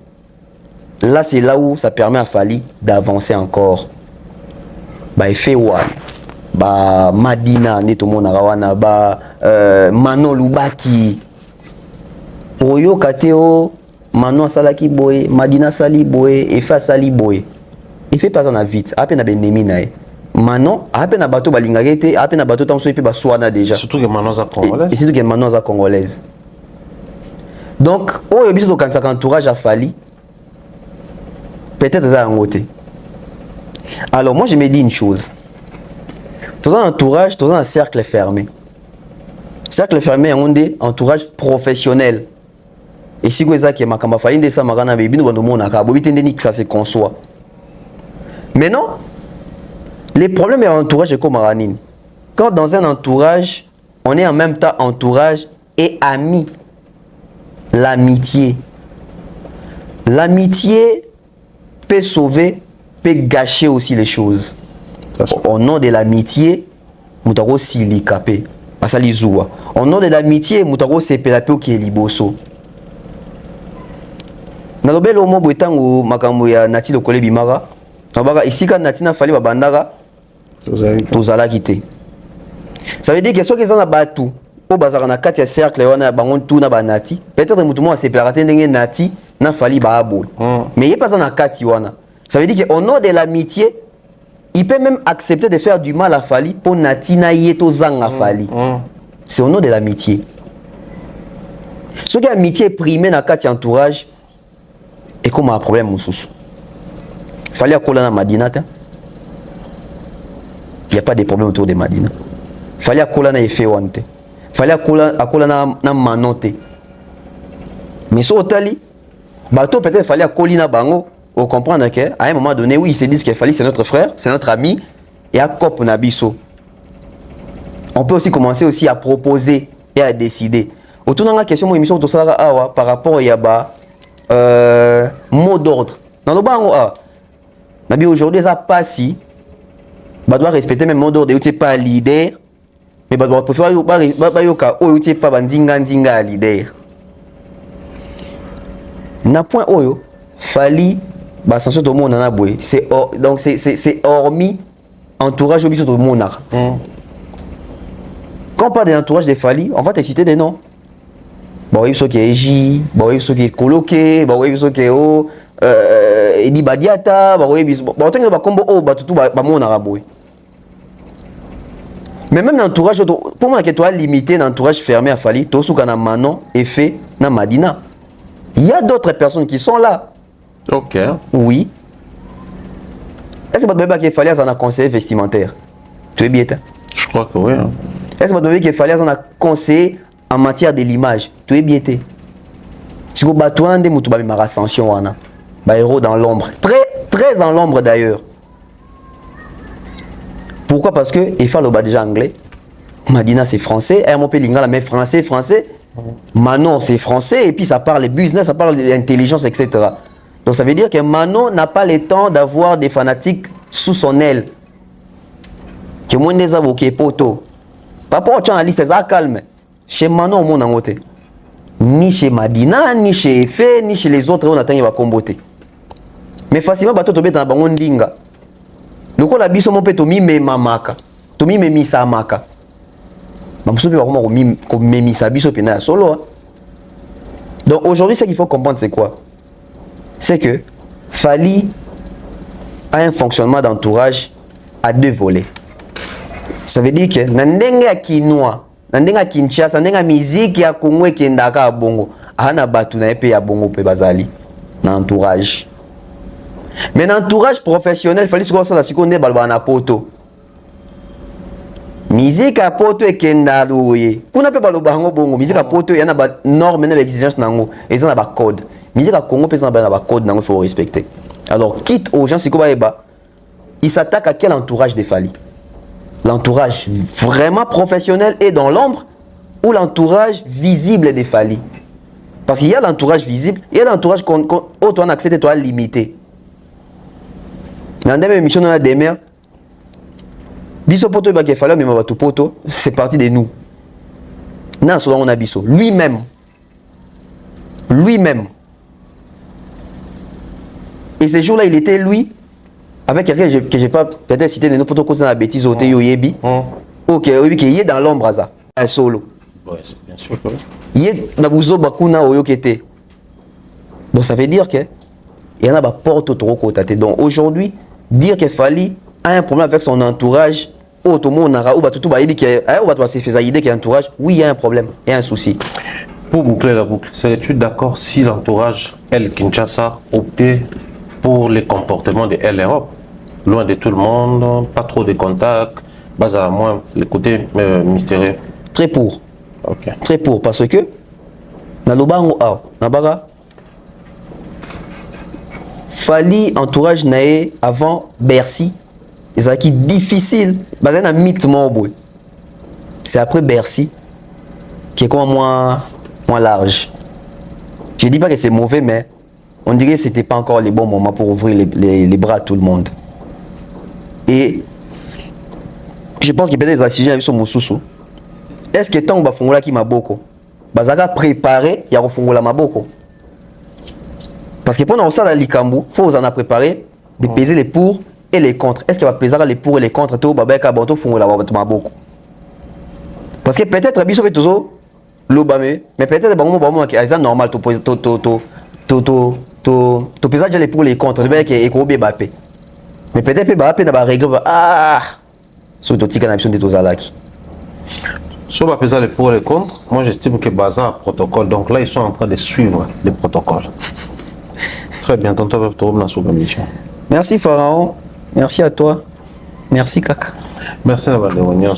Là c'est là où ça permet à Fally d'avancer encore. Ba effet wa ba Madina ne tout monde na rawana ba Manon Loubaki. Oyo kateo Manon salaki boye, Madina sali boye, Efa sali boye. Il fait pas ça na vite, à peine na benemi na e. Manon, à peine na bateau balingagete, à peine na bateau tant so pe ba soana déjà. Surtout que Manon za congolaise. Et surtout que Manon za congolaise. Donc, oh yo biso quand ça entourage à Fally. Peut-être ça en côté. Alors moi je me dis une chose. Dans un entourage, dans un cercle fermé. Cercle fermé on dit entourage professionnel. Et si vous avez dit que Fally de ça magana baby nous bandons mon aka bobi tendeni que ça se conçoit. Mais non. Les problèmes de l'entourage est comme Maranine. Quand dans un entourage, on est en même temps entourage et ami. L'amitié. L'amitié peut sauver, peut gâcher aussi les choses. Au nom de l'amitié, mutako sili kapé. Asali zuwa. Au nom de l'amitié, mutako sepelape qui est liboso. Nalobelo mo boitango makambo ya Nati Lokole Bimara. Nabaka ici quand Nati na Fally babandaka tozala kité. Ça veut dire que ceux qui sont na batu o bazaka na kati ya cercle wana bango tout na banati. Peut-être mutu mo sepelaka ndenge Nati na Fally ba abol. Mais il pas na kati wana. Ça veut dire que au nom de l'amitié, il peut même accepter de faire du mal à Fally pour Nati na yeto zanga Fally. C'est au nom de l'amitié. Ceux qui ont amitié primée na kati entourage et comme un problème mususu. Fally akola na Madina ta. Il n'y a pas de problème autour de Madina. Fally akola na effet wante. Fally akola na Manon te. Mais sur Otali, bateau peut-être fallait à Colina Bango, on comprendre qu'à un moment donné, oui, ils se disent qu'il fallait, c'est notre frère, c'est notre ami, et à Cop Nabiso. On peut aussi commencer aussi à proposer et à décider. Autour de la question, émission par rapport à mot d'ordre. Dans le bango, aujourd'hui, ça passe si, on doit respecter même mot d'ordre, tu n'es pas leader, mais on doit préférer que tu n'es pas bandinga leader. Na point oyo fali ba sanction tout le monde na boy donc c'est hormis entourage obiso tout le monde. Quand on parle de l'entourage des Fali, on va te citer des noms. Bon, il y a qui est J, bon, il y a qui est Coloqué, bon, il y a qui est Edi Badiata, bon, il y a qui est combo oh, tout mon arabe. Mais même l'entourage, pour moi, que tu as limité l'entourage fermé à Fali, tu as Manon, Effet, na Madina. Il y a d'autres personnes qui sont là. Ok. Oui. Est-ce que tu as qu'il fallait un conseiller vestimentaire? Tu es bien? Je crois que oui. Hein. Est-ce que tu as qu'il fallait un conseiller en matière de l'image? Tu es bien? Si tu as un ascension, héros dans l'ombre. Très en l'ombre d'ailleurs. Pourquoi? Parce que il fait le bas déjà anglais. Madina c'est français. Lingala mais français. Manon c'est français et puis ça parle business, ça parle d'intelligence, etc. Donc ça veut dire que Manon n'a pas le temps d'avoir des fanatiques sous son aile. Que moi des avocats poto. Pas pour la liste ça calme. Chez Manon mon angote. Ni chez Madina, ni chez Effet, ni chez les autres on attend va comboter. Mais facilement bateau tomber dans bango ndinga. Le quoi la biso mon pe to mi me mamaka. To mi me misa maka. Donc aujourd'hui, ce qu'il faut comprendre, c'est quoi? C'est que Fali a un fonctionnement d'entourage à deux volets. Ça veut dire que Nandenga Kinoa, Nandenga Kinshasa, Nandenga musique ya Congo qui ndaka à Bongo, Ana Batu na épée à Bongo pe Bazali, l'entourage. Mais l'entourage professionnel, Fali se ça la seconde balba na poto. Musique à poto et kendalouye. Kuna pe baloba ngo bongo. Musique à poto yana ba norme na exigence nango. Et ça na ba code. Musique à Congo pe ça na ba code nango faut respecter. Alors quitte aux gens sikoba eba. Il s'attaque à quel entourage des Fali? L'entourage vraiment professionnel et dans l'ombre ou l'entourage visible des Fali? Parce qu'il y a l'entourage visible, il y a l'entourage qu'on toi on accepte toi limité. Dans des émissions on a des mères. Biso poto ba kefala mais ma poto c'est parti de nous. Na so on a biso lui-même. Et ce jour-là il était lui avec quelqu'un que j'ai pas peut-être cité de nos poto côté na bêtise au yo yebi. OK, oui qui est dans l'ombre ça. Un solo. Ouais, c'est bien sûr que il est na buzo bakuna oyo kete. Donc ça veut dire que il y en a ba porte trop côté. Donc aujourd'hui dire que Fali a un problème avec son entourage. Ou tout le monde ou tout va se faire idée qu'il y a un entourage. Oui, il y a un problème, il y a un souci. Pour boucler la boucle, serais-tu d'accord si l'entourage, elle, Kinshasa, optait pour les comportements de Elle Europe? Loin de tout le monde, pas trop de contacts, bas à moins le côté mystérieux. Très pour. Ok. Très pour, parce que dans le bango Nabara, Fali entourage naé avant Bercy. C'est qui difficile, basé dans mythe morboy. C'est après Bercy qui est comme moins large. Je dis pas que c'est mauvais, mais on dirait que c'était pas encore les bons moments pour ouvrir les bras à tout le monde. Et je pense qu'il y a des assises sur mon sous. Est-ce que tant que Bafongola qui m'a beaucoup, Bazaga préparé, il y a Fongola Maboko. Parce que pendant ça, dans l'Ikambu, il faut vous en a préparé de peser les pour et les contre. Est-ce qu'il va peser les pour et les contre? Parce que peut-être Biso fait toujours l'obamé, mais peut-être que c'est normal to peser les pour et les contre. Mais peut-être que Bappé n'a pas réglé. Ah, surtout si on a besoin de tous alaki. Si on va peser les pour et les contre, moi j'estime que Baza a un protocole. Donc là, ils sont en train de suivre les protocoles. Très bien, tonton va te remettre sur la mission. Merci Pharaon. Merci à toi. Merci Kaka. Merci d'avoir des réunions.